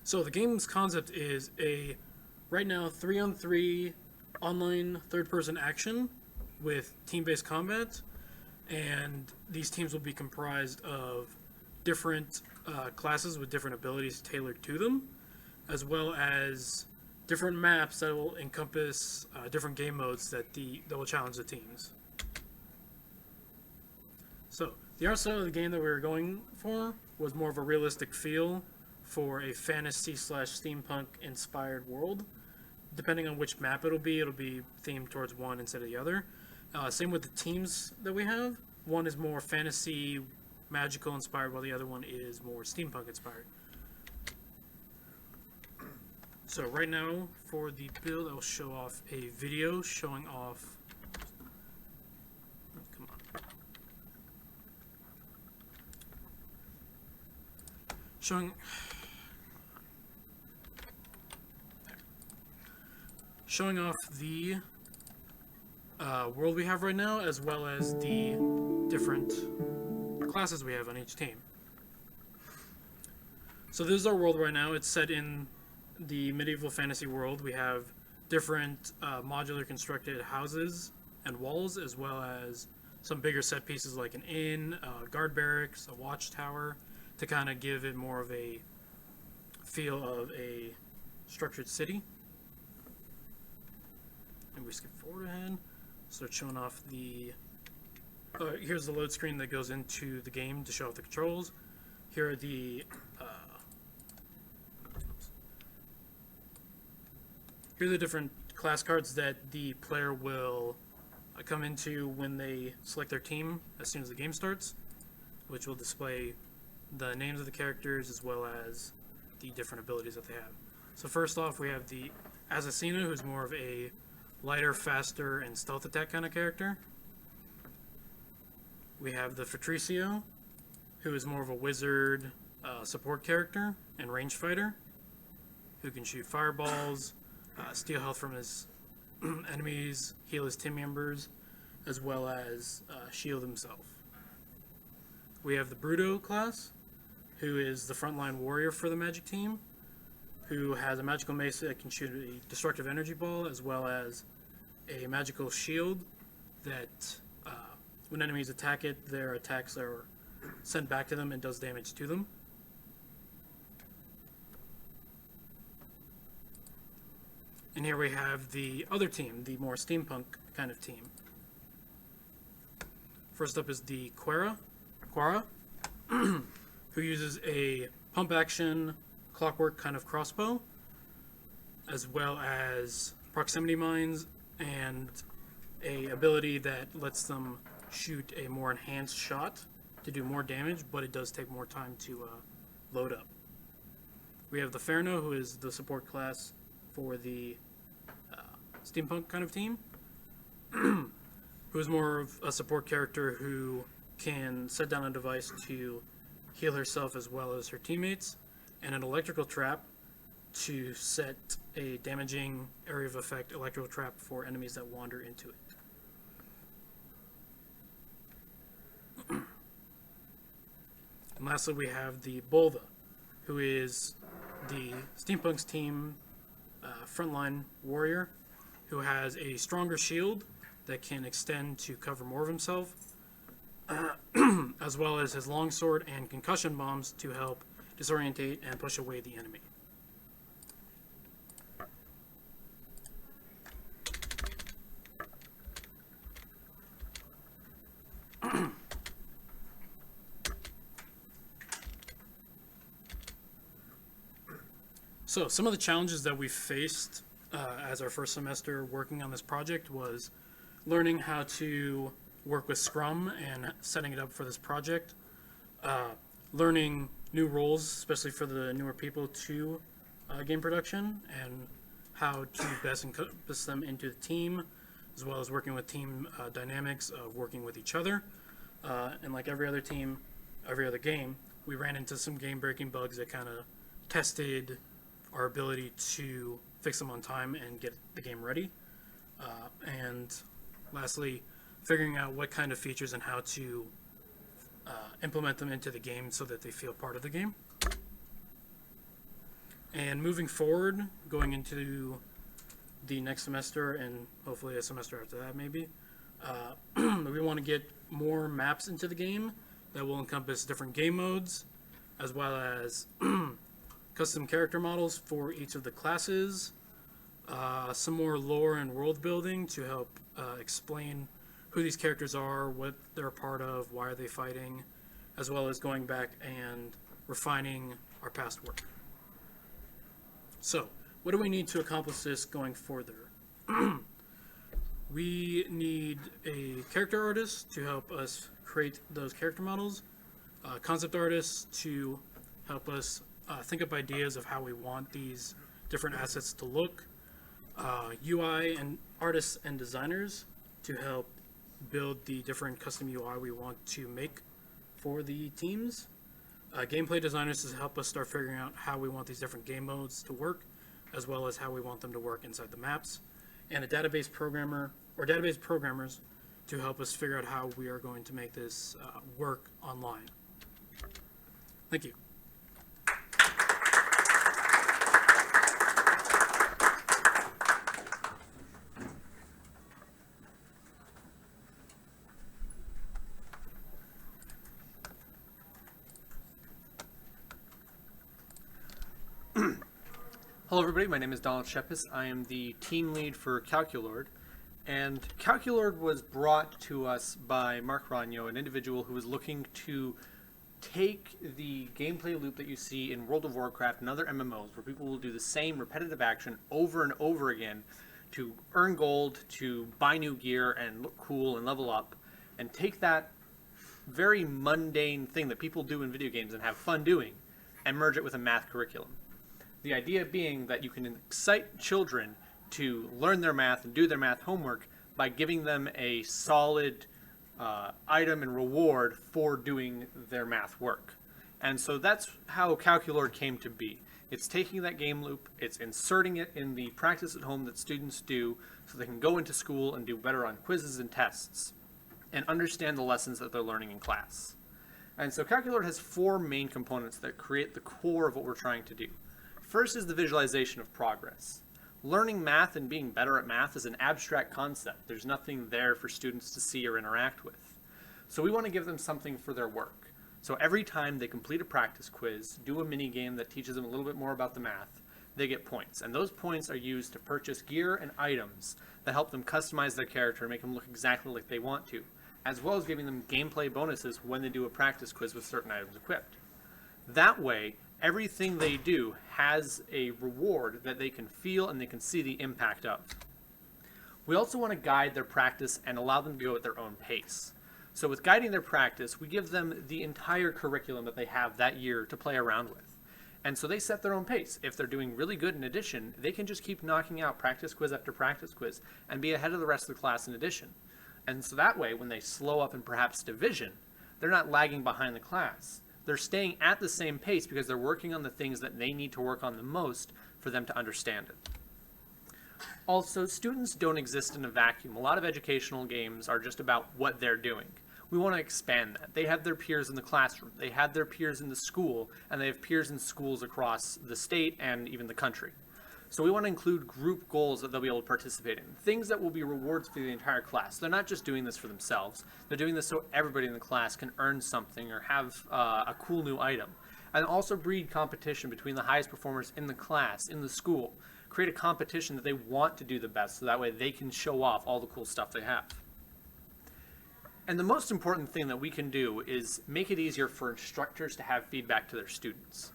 So the game's concept is a, right now, 3-on-3 online third-person action with team-based combat, and these teams will be comprised of different classes with different abilities tailored to them, as well as different maps that will encompass different game modes that will challenge the teams. So the art style of the game that we were going for was more of a realistic feel for a fantasy/steampunk inspired world. Depending on which map it'll be themed towards one instead of the other. Same with the teams that we have. One is more fantasy magical inspired, while the other one is more steampunk inspired. So right now for the build, I'll show off a video showing off. Come on. Showing off the world we have right now, as well as the different classes we have on each team. So this is our world right now. It's set in the medieval fantasy world, we have different modular constructed houses and walls, as well as some bigger set pieces like an inn, guard barracks, a watchtower, to kind of give it more of a feel of a structured city. And we skip forward ahead, start showing off the. Here's the load screen that goes into the game to show off the controls. Here are the here are the different class cards that the player will come into when they select their team as soon as the game starts, which will display the names of the characters as well as the different abilities that they have. So first off, we have the Assassina, who's more of a lighter, faster, and stealth attack kind of character. We have the Patricio, who is more of a wizard support character and range fighter, who can shoot fireballs, steal health from his enemies, heal his team members, as well as shield himself. We have the Bruto class, who is the frontline warrior for the magic team, who has a magical mace that can shoot a destructive energy ball, as well as a magical shield that when enemies attack it, their attacks are sent back to them and does damage to them. And here we have the other team, the more steampunk kind of team. First up is the Quara, who uses a pump action clockwork kind of crossbow, as well as proximity mines and a ability that lets them shoot a more enhanced shot to do more damage, but it does take more time to load up. We have the Ferno, who is the support class for the steampunk kind of team, who is more of a support character who can set down a device to heal herself as well as her teammates, and an electrical trap to set a damaging area of effect electrical trap for enemies that wander into it. And lastly, we have the Bolva, who is the steampunk's team frontline warrior, who has a stronger shield that can extend to cover more of himself, as well as his longsword and concussion bombs to help disorientate and push away the enemy. So some of the challenges that we faced as our first semester working on this project was learning how to work with Scrum and setting it up for this project, learning new roles, especially for the newer people to game production, and how to best encompass them into the team, as well as working with team dynamics of working with each other. And like every other team, every other game, we ran into some game-breaking bugs that kind of tested our ability to fix them on time and get the game ready. And lastly, figuring out what kind of features and how to implement them into the game so that they feel part of the game. And moving forward, going into the next semester and hopefully a semester after that maybe, we want to get more maps into the game that will encompass different game modes, as well as custom character models for each of the classes, some more lore and world building to help explain who these characters are, what they're a part of, why are they fighting, as well as going back and refining our past work. So, what do we need to accomplish this going further? We need a character artist to help us create those character models, concept artists to help us think up ideas of how we want these different assets to look, UI and artists and designers to help build the different custom UI we want to make for the teams, gameplay designers to help us start figuring out how we want these different game modes to work, as well as how we want them to work inside the maps, and a database programmer or database programmers to help us figure out how we are going to make this work online. Thank you. Hello everybody, my name is Donald Shepis. I am the team lead for Calculord. And Calculord was brought to us by Mark Ragno, an individual who was looking to take the gameplay loop that you see in World of Warcraft and other MMOs, where people will do the same repetitive action over and over again to earn gold, to buy new gear and look cool and level up, and take that very mundane thing that people do in video games and have fun doing, and merge it with a math curriculum. The idea being that you can excite children to learn their math and do their math homework by giving them a solid item and reward for doing their math work. And so that's how Calculord came to be. It's taking that game loop, it's inserting it in the practice at home that students do so they can go into school and do better on quizzes and tests and understand the lessons that they're learning in class. And so Calculord has 4 main components that create the core of what we're trying to do. First is the visualization of progress. Learning math and being better at math is an abstract concept. There's nothing there for students to see or interact with. So we want to give them something for their work. So every time they complete a practice quiz, do a mini game that teaches them a little bit more about the math, they get points. And those points are used to purchase gear and items that help them customize their character and make them look exactly like they want to, as well as giving them gameplay bonuses when they do a practice quiz with certain items equipped. That way, everything they do has a reward that they can feel and they can see the impact of. We also want to guide their practice and allow them to go at their own pace. So with guiding their practice, we give them the entire curriculum that they have that year to play around with. And so they set their own pace. If they're doing really good in addition, they can just keep knocking out practice quiz after practice quiz and be ahead of the rest of the class in addition. And so that way, when they slow up in perhaps division, they're not lagging behind the class. They're staying at the same pace because they're working on the things that they need to work on the most for them to understand it. Also, students don't exist in a vacuum. A lot of educational games are just about what they're doing. We want to expand that. They have their peers in the classroom, they have their peers in the school, and they have peers in schools across the state and even the country. So we want to include group goals that they'll be able to participate in, things that will be rewards for the entire class. They're not just doing this for themselves, they're doing this so everybody in the class can earn something or have a cool new item. And also breed competition between the highest performers in the class, in the school. Create a competition that they want to do the best so that way they can show off all the cool stuff they have. And the most important thing that we can do is make it easier for instructors to have feedback to their students.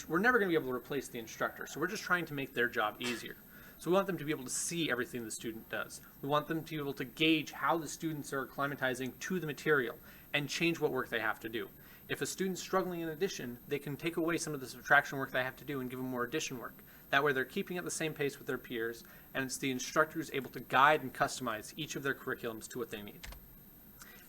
We're never going to be able to replace the instructor, so we're just trying to make their job easier. So we want them to be able to see everything the student does. We want them to be able to gauge how the students are acclimatizing to the material and change what work they have to do. If a student's struggling in addition, they can take away some of the subtraction work they have to do and give them more addition work. That way they're keeping at the same pace with their peers, and it's the instructors able to guide and customize each of their curriculums to what they need.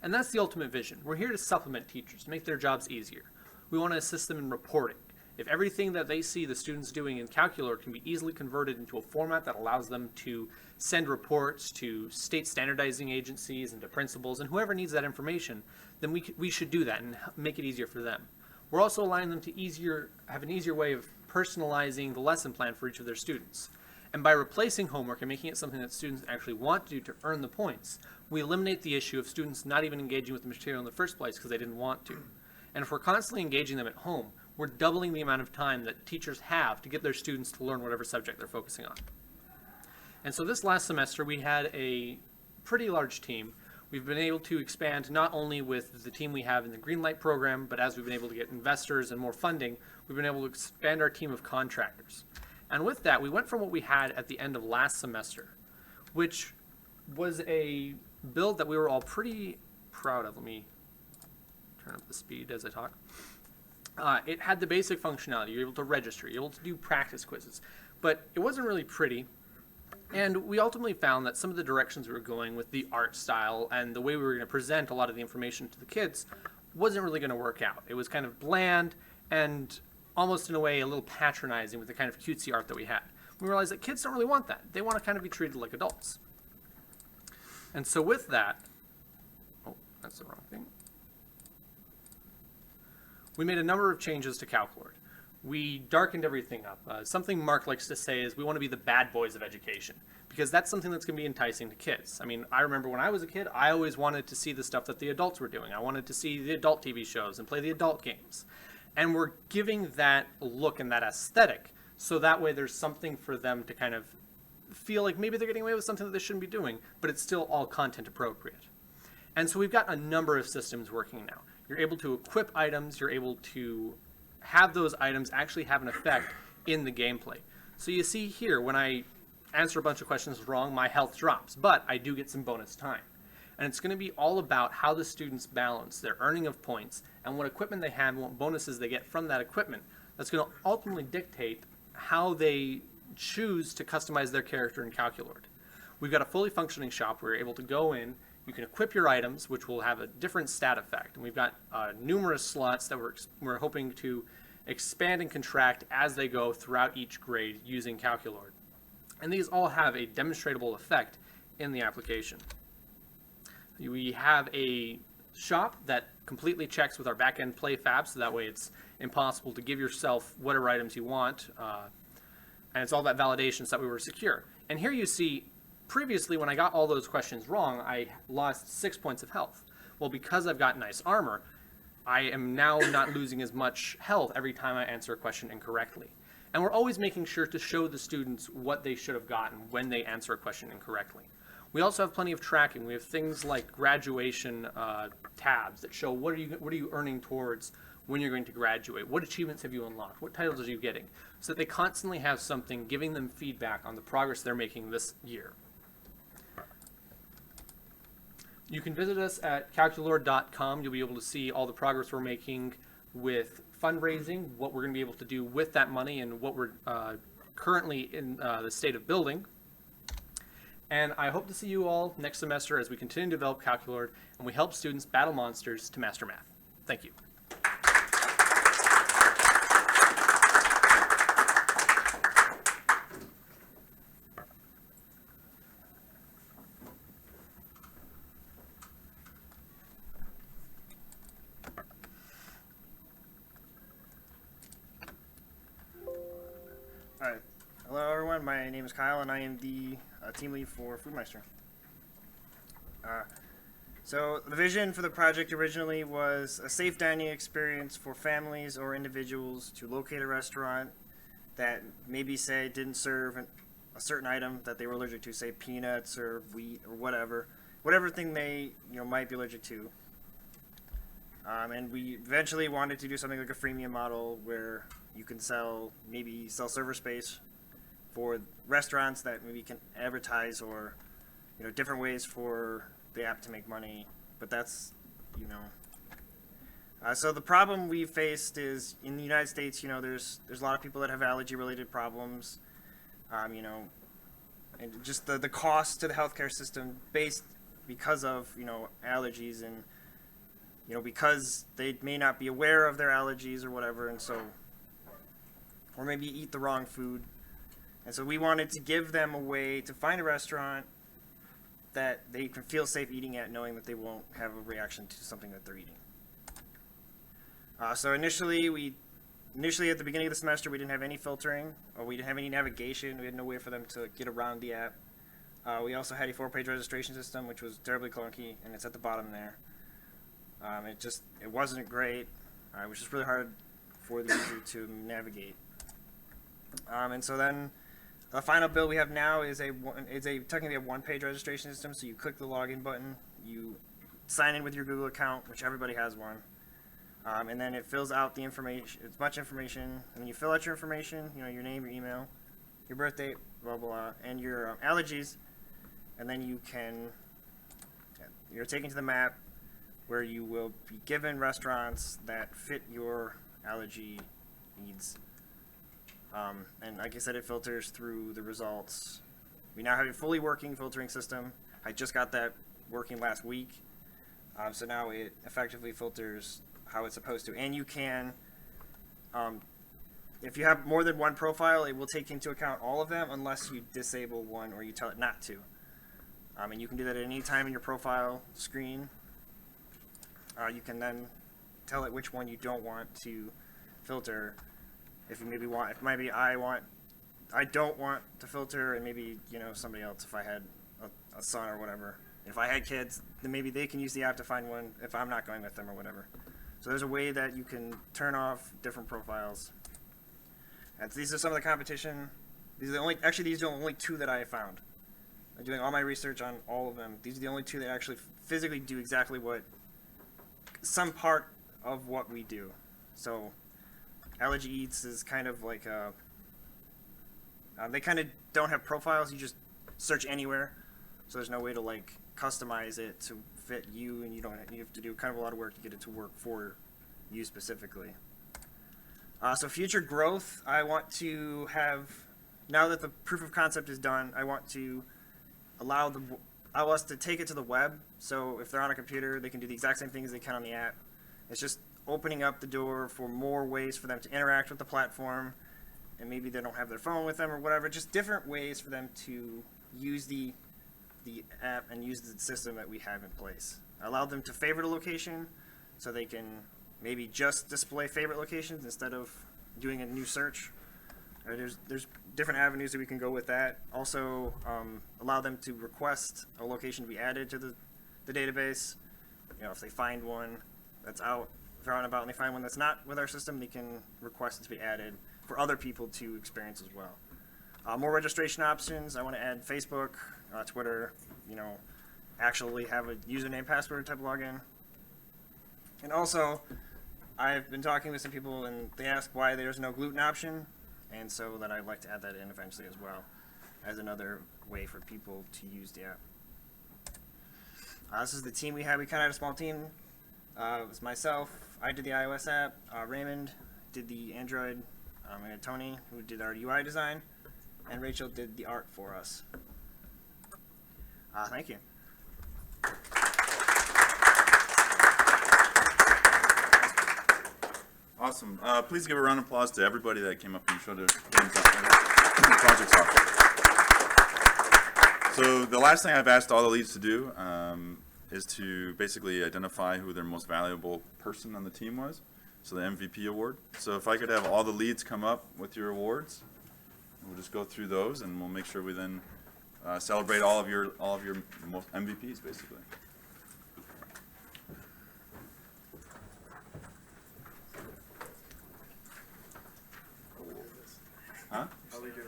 And that's the ultimate vision. We're here to supplement teachers, to make their jobs easier. We want to assist them in reporting. If everything that they see the students doing in Calculord can be easily converted into a format that allows them to send reports to state standardizing agencies and to principals and whoever needs that information, then we should do that and make it easier for them. We're also allowing them to have an easier way of personalizing the lesson plan for each of their students. And by replacing homework and making it something that students actually want to do to earn the points, we eliminate the issue of students not even engaging with the material in the first place because they didn't want to. And if we're constantly engaging them at home, we're doubling the amount of time that teachers have to get their students to learn whatever subject they're focusing on. And so this last semester we had a pretty large team. We've been able to expand not only with the team we have in the Greenlight program, but as we've been able to get investors and more funding, we've been able to expand our team of contractors. And with that, we went from what we had at the end of last semester, which was a build that we were all pretty proud of. Let me turn up the speed as I talk. It had the basic functionality. You're able to register, you're able to do practice quizzes, but it wasn't really pretty. And we ultimately found that some of the directions we were going with the art style and the way we were going to present a lot of the information to the kids wasn't really going to work out. It was kind of bland and almost in a way a little patronizing with the kind of cutesy art that we had. We realized that kids don't really want that. They want to kind of be treated like adults. And so with that, oh, that's the wrong thing. We made a number of changes to Calculord. We darkened everything up. Something Mark likes to say is we want to be the bad boys of education, because that's something that's going to be enticing to kids. I mean, I remember when I was a kid, I always wanted to see the stuff that the adults were doing. I wanted to see the adult TV shows and play the adult games. And we're giving that look and that aesthetic So that way there's something for them to kind of feel like maybe they're getting away with something that they shouldn't be doing, but it's still all content appropriate. And so we've got a number of systems working now. You're able to equip items, you're able to have those items actually have an effect in the gameplay. So you see here, when I answer a bunch of questions wrong, my health drops, but I do get some bonus time. And it's going to be all about how the students balance their earning of points and what equipment they have and what bonuses they get from that equipment. That's going to ultimately dictate how they choose to customize their character in Calculord. We've got a fully functioning shop where you're able to go in, you can equip your items, which will have a different stat effect. And we've got numerous slots that we're hoping to expand and contract as they go throughout each grade using Calculord. And these all have a demonstratable effect in the application. We have a shop that completely checks with our back-end play fab, so that way it's impossible to give yourself whatever items you want. And it's all that validation so that we were secure. And here you see, previously when I got all those questions wrong, I lost 6 points of health. Well, because I've got nice armor, I am now not losing as much health every time I answer a question incorrectly. And we're always making sure to show the students what they should have gotten when they answer a question incorrectly. We also have plenty of tracking. We have things like graduation tabs that show what are you earning towards when you're going to graduate, what achievements have you unlocked, what titles are you getting, so that they constantly have something giving them feedback on the progress they're making this year. You can visit us at calculord.com. You'll be able to see all the progress we're making with fundraising, what we're going to be able to do with that money, and what we're currently in the state of building. And I hope to see you all next semester as we continue to develop Calculord and we help students battle monsters to master math. Thank you. Alright, hello everyone, my name is Kyle and I am the team lead for Foodmeister. So the vision for the project originally was a safe dining experience for families or individuals to locate a restaurant that maybe say didn't serve a certain item that they were allergic to, say peanuts or wheat or whatever thing they might be allergic to. And we eventually wanted to do something like a freemium model where you can sell server space for restaurants that maybe can advertise or different ways for the app to make money. But that's so the problem we faced is in the United States, there's a lot of people that have allergy related problems, and just the cost to the healthcare system based because of allergies and because they may not be aware of their allergies or whatever, and so, or maybe eat the wrong food. And so we wanted to give them a way to find a restaurant that they can feel safe eating at, knowing that they won't have a reaction to something that they're eating. So initially at the beginning of the semester, we didn't have any filtering, or we didn't have any navigation. We had no way for them to get around the app. We also had a 4-page registration system, which was terribly clunky, and it's at the bottom there. It wasn't great. It was just really hard for the user to navigate. And so then the final build we have now is technically a 1-page registration system. So you click the login button, you sign in with your Google account, which everybody has one, and then it fills out the information. It's much information, and then you fill out your information. Your name, your email, your birth date, blah blah blah, and your allergies, and then you're taken to the map where you will be given restaurants that fit your allergy needs. And like I said, it filters through the results. We now have a fully working filtering system. I just got that working last week. So now it effectively filters how it's supposed to. And you can, if you have more than one profile, it will take into account all of them unless you disable one or you tell it not to. And you can do that at any time in your profile screen. You can then tell it which one you don't want to filter. If I don't want to filter, and maybe somebody else, if I had a son or whatever. If I had kids, then maybe they can use the app to find one if I'm not going with them or whatever. So there's a way that you can turn off different profiles. These are some of the competition. These are the only two that I found. I'm doing all my research on all of them. These are the only two that actually physically do exactly what some part of what we do. So Allergy Eats is kind of like they kind of don't have profiles. You just search anywhere, so there's no way to like customize it to fit you, and you have to do kind of a lot of work to get it to work for you specifically. So future growth, I want to have, now that the proof of concept is done, I want to allow us to take it to the web. So if they're on a computer, they can do the exact same thing as they can on the app. It's just opening up the door for more ways for them to interact with the platform, and maybe they don't have their phone with them or whatever. Just different ways for them to use the app and use the system that we have in place. Allow them to favorite a location, so they can maybe just display favorite locations instead of doing a new search. There's different avenues that we can go with that. Also, allow them to request a location to be added to the database. You know, if they find one that's out, if they're out and about and they find one that's not with our system, they can request it to be added for other people to experience as well. More registration options. I want to add Facebook, Twitter, you know, actually have a username, password type login. And also, I've been talking with some people and they ask why there's no gluten option, and so that I'd like to add that in eventually as well as another way for people to use the app. This is the team we had. We kind of had a small team. It was myself. I did the iOS app. Raymond did the Android. We had Tony, who did our UI design, and Rachel did the art for us. Thank you. Awesome. Please give a round of applause to everybody that came up and showed their games projects off. So the last thing I've asked all the leads to do is to basically identify who their most valuable person on the team was. So the MVP award. So if I could have all the leads come up with your awards, we'll just go through those and we'll make sure we then celebrate all of your most MVPs basically. Huh? How we do this?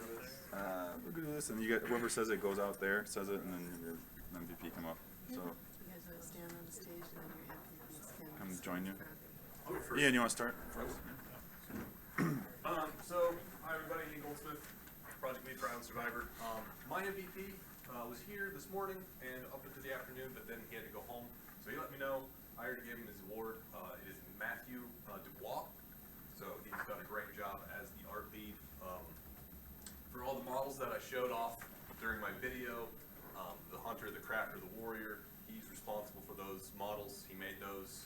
We'll do this, and you get whoever says it goes out there, says it, and then your MVP come up. So You guys want to stand on the stage and then your MVPs can. come join you. I'll go first. Ian, you want to start first? So, hi everybody, Ian Goldsmith, project lead for Island Survivor. My MVP was here this morning and up into the afternoon, but then he had to go home. So he let me know. I already gave him his award. It is Matthew Dubois. So he's done a great job as the art lead. For all the models that I showed off during my video, the hunter, the crafter, the warrior, he's responsible for those models. He made those,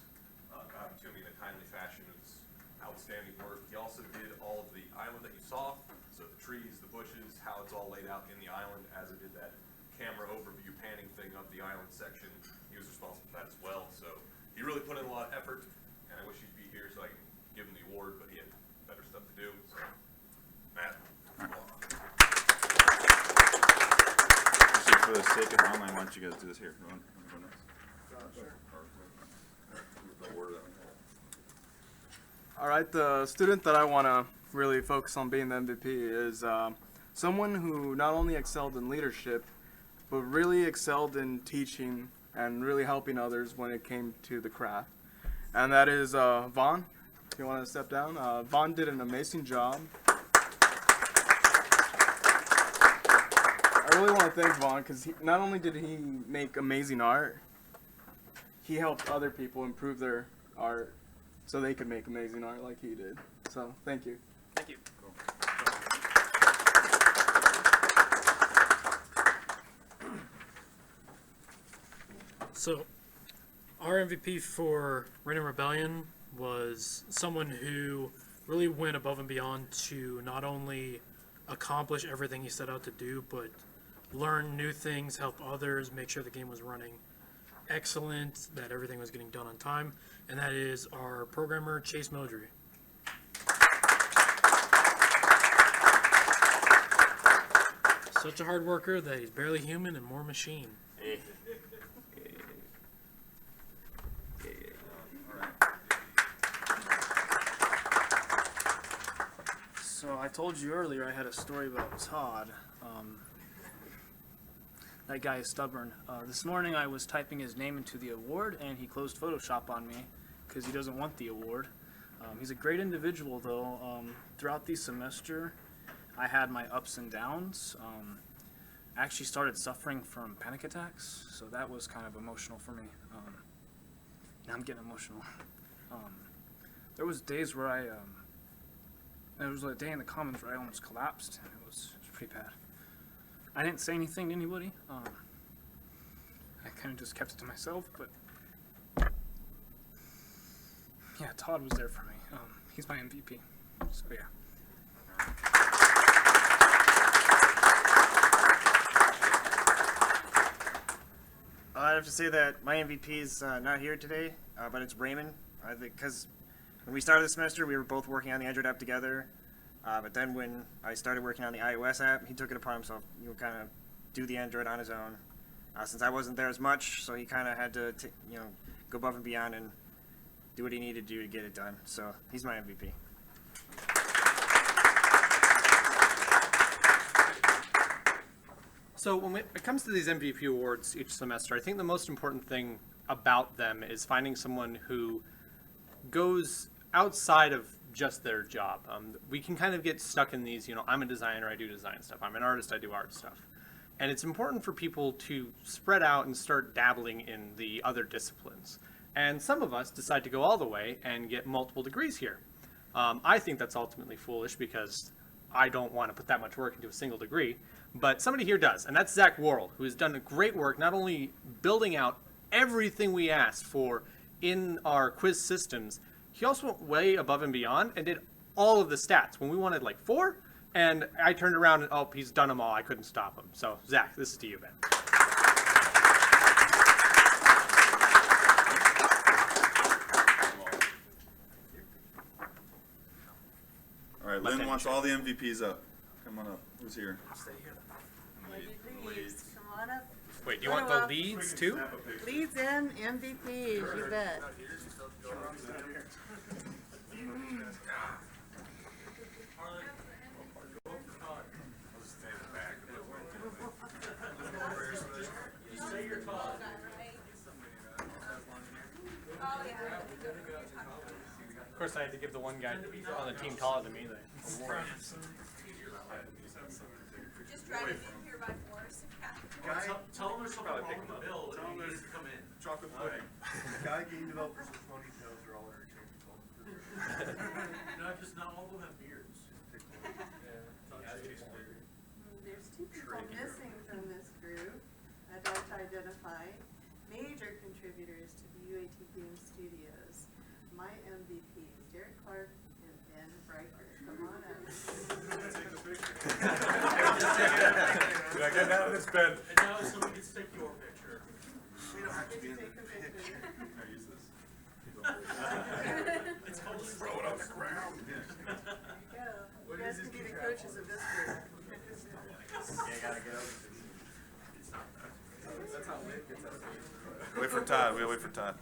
got them to me in a timely fashion. It was outstanding work. He also did all of the island that you saw, so the trees, the bushes, how it's all laid out in the island as it did that camera overview panning thing of the island section. He was responsible for that as well. So he really put in a lot of effort, and I wish he'd be here so I can give him the award, but he had better stuff to do. So, Matt. Actually, for the sake of online, why don't you guys do this here? You want to go next? All right, the student that I want to really focus on being the MVP is someone who not only excelled in leadership, but really excelled in teaching and really helping others when it came to the craft. And that is Vaughn. If you want to step down. Vaughn did an amazing job. I really want to thank Vaughn because not only did he make amazing art, he helped other people improve their art so they could make amazing art like he did. So, thank you. Thank you. So, our MVP for Reign and Rebellion was someone who really went above and beyond to not only accomplish everything he set out to do, but learn new things, help others, make sure the game was running excellent, that everything was getting done on time, and that is our programmer, Chase Modry. Such a hard worker that he's barely human and more machine. So I told you earlier I had a story about Todd. That guy is stubborn. This morning I was typing his name into the award and he closed Photoshop on me because he doesn't want the award. He's a great individual though. Throughout the semester I had my ups and downs. I actually started suffering from panic attacks, so that was kind of emotional for me. Now I'm getting emotional. There was days where there was a day in the Commons where I almost collapsed. It was pretty bad. I didn't say anything to anybody. I kind of just kept it to myself, but yeah, Todd was there for me. He's my MVP, so yeah. I have to say that my MVP is not here today, but it's Raymond. I think because when we started the semester, we were both working on the Android app together. But then when I started working on the iOS app, he took it upon himself, kind of do the Android on his own. Since I wasn't there as much, so he kind of had to, go above and beyond and do what he needed to do to get it done. So he's my MVP. So when it comes to these MVP awards each semester, I think the most important thing about them is finding someone who goes outside of just their job. We can kind of get stuck in these, I'm a designer, I do design stuff. I'm an artist, I do art stuff. And it's important for people to spread out and start dabbling in the other disciplines. And some of us decide to go all the way and get multiple degrees here. I think that's ultimately foolish because I don't want to put that much work into a single degree. But somebody here does, and that's Zach Worrell, who has done great work not only building out everything we asked for in our quiz systems, he also went way above and beyond and did all of the stats. When we wanted like 4, and I turned around and, oh, he's done them all. I couldn't stop him. So, Zach, this is to you, man. All right, Lynn wants all the MVPs up. Come on up. Who's here? Leads, come on up. Wait, do you want the leads too? Leads and MVPs, you bet. Of course, I had to give the one guy on the team taller than me the award. Just driving in here by force. Tell them there's something wrong with the bill that he needs to come in. Chocolate pudding. Guy game developers with ponytails are all interchangeable. Not all of them have beards. There's 2 people missing from this group. I'd like to identify major contributors to the UAT Game Studios. My MVPs, Derek Clark and Ben Riker. Come on up. Did I get out of this bed? And now somebody gets to take your picture. We don't have to be in Take the a picture. I use this. It's called throw it on the ground. There you go. You guys can be the coaches of this group. Wait for Todd. We'll wait for Todd.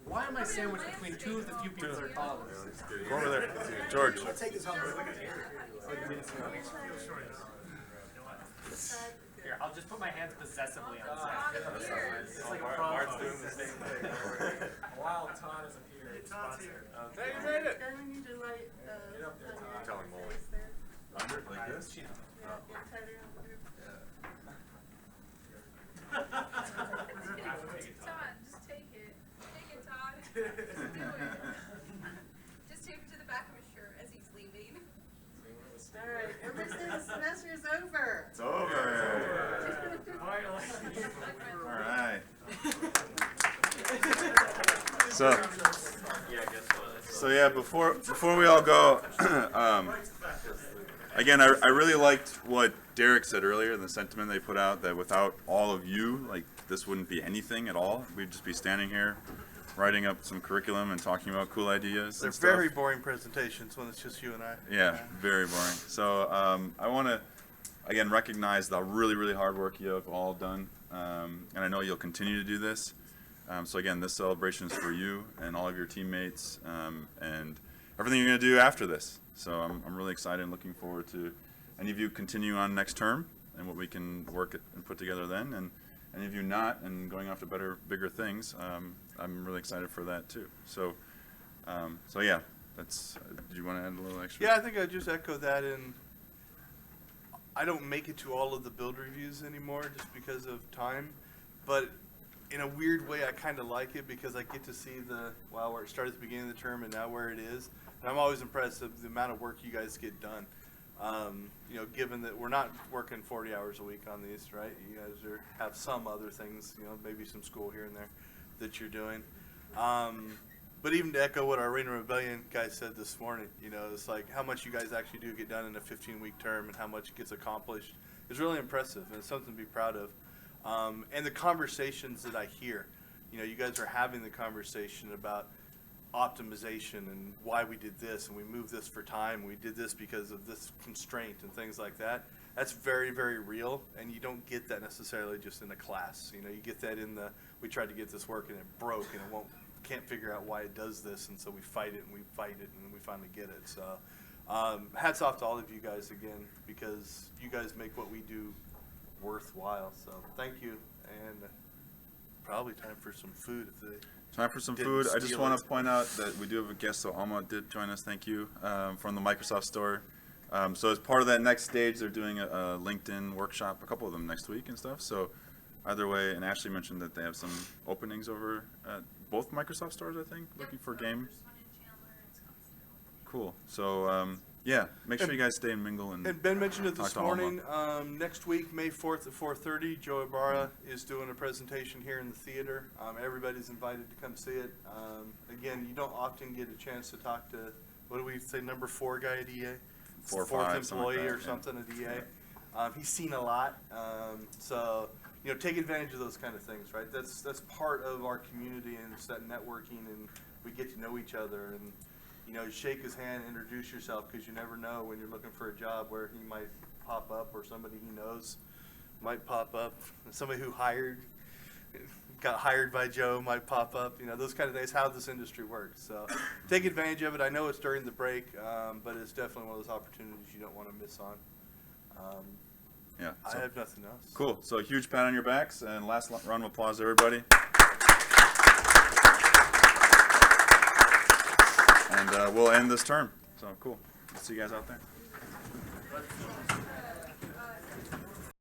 Why am I sandwiched between 2 of the few people that are taller? Go over there. George. Here, I'll just put my hands possessively on Zach. It's like a Bart's doing the same thing. Wow, Todd isn't here. Todd's here. Hey, you made it! Then we need to light, up there, Todd. Telling Molly. there. Under like this. Yeah, get tighter on the group. Todd, just take it. Take it, Todd. Just do it. Just tape it to the back of his shirt as he's leaving. All right, everybody say the semester is over. It's over. All right. So yeah, before we all go, again, I really liked what Derek said earlier, the sentiment they put out that without all of you, like this wouldn't be anything at all. We'd just be standing here, writing up some curriculum and talking about cool ideas. They're and stuff. very boring presentations when it's just you and I. Yeah, very boring. So I want to, again, recognize the really, really hard work you have all done. And I know you'll continue to do this. So again, this celebration is for you and all of your teammates. And everything you're going to do after this. So I'm really excited and looking forward to any of you continue on next term and what we can work and put together then, and any of you not and going off to better, bigger things. I'm really excited for that too. So yeah, that's. Do you want to add a little extra? Yeah, I think I'd just echo that. And I don't make it to all of the build reviews anymore just because of time, but in a weird way, I kind of like it because I get to see where it started at the beginning of the term and now where it is. And I'm always impressed with the amount of work you guys get done. You know, given that we're not working 40 hours a week on these, right? You guys have some other things, you know, maybe some school here and there that you're doing. But even to echo what our Arena Rebellion guy said this morning, you know, it's like how much you guys actually do get done in a 15-week term and how much gets accomplished is really impressive, and it's something to be proud of. And the conversations that I hear, you know, you guys are having the conversation about optimization and why we did this and we moved this for time. We did this because of this constraint and things like that. That's very, very real, and you don't get that necessarily just in a class. You know, you get that in we tried to get this work and it broke and can't figure out why it does this, and so we fight it and we fight it and then we finally get it. So hats off to all of you guys again, because you guys make what we do worthwhile. So thank you, and probably time for some food if they Time for some didn't food. I just steal want it. to point out that we do have a guest, so Alma did join us. Thank you, from the Microsoft Store. So as part of that next stage, they're doing a LinkedIn workshop, a couple of them next week and stuff. So either way, and Ashley mentioned that they have some openings over at both Microsoft stores, I think, looking for game. Cool. So yeah, make sure you guys stay and mingle and. And Ben mentioned it talk this to Alma. morning. Next week, May 4th at 4:30, Joe Ibarra is doing a presentation here in the theater. Everybody's invited to come see it. Again, you don't often get a chance to talk to, what do we say, number 4 guy at EA? 4 or Fourth 5, something like employee that, or yeah. something at EA. He's seen a lot. So, you know, take advantage of those kind of things, right? That's part of our community, and it's that networking, and we get to know each other, and you know, shake his hand, introduce yourself, because you never know when you're looking for a job where he might pop up, or somebody he knows might pop up. Somebody who got hired by Joe might pop up. You know, those kind of things, how this industry works. So take advantage of it. I know it's during the break, but it's definitely one of those opportunities you don't want to miss on. Yeah. So I have nothing else. cool. So a huge pat on your backs, and last round of applause, everybody. And we'll end this term. So cool. See you guys out there.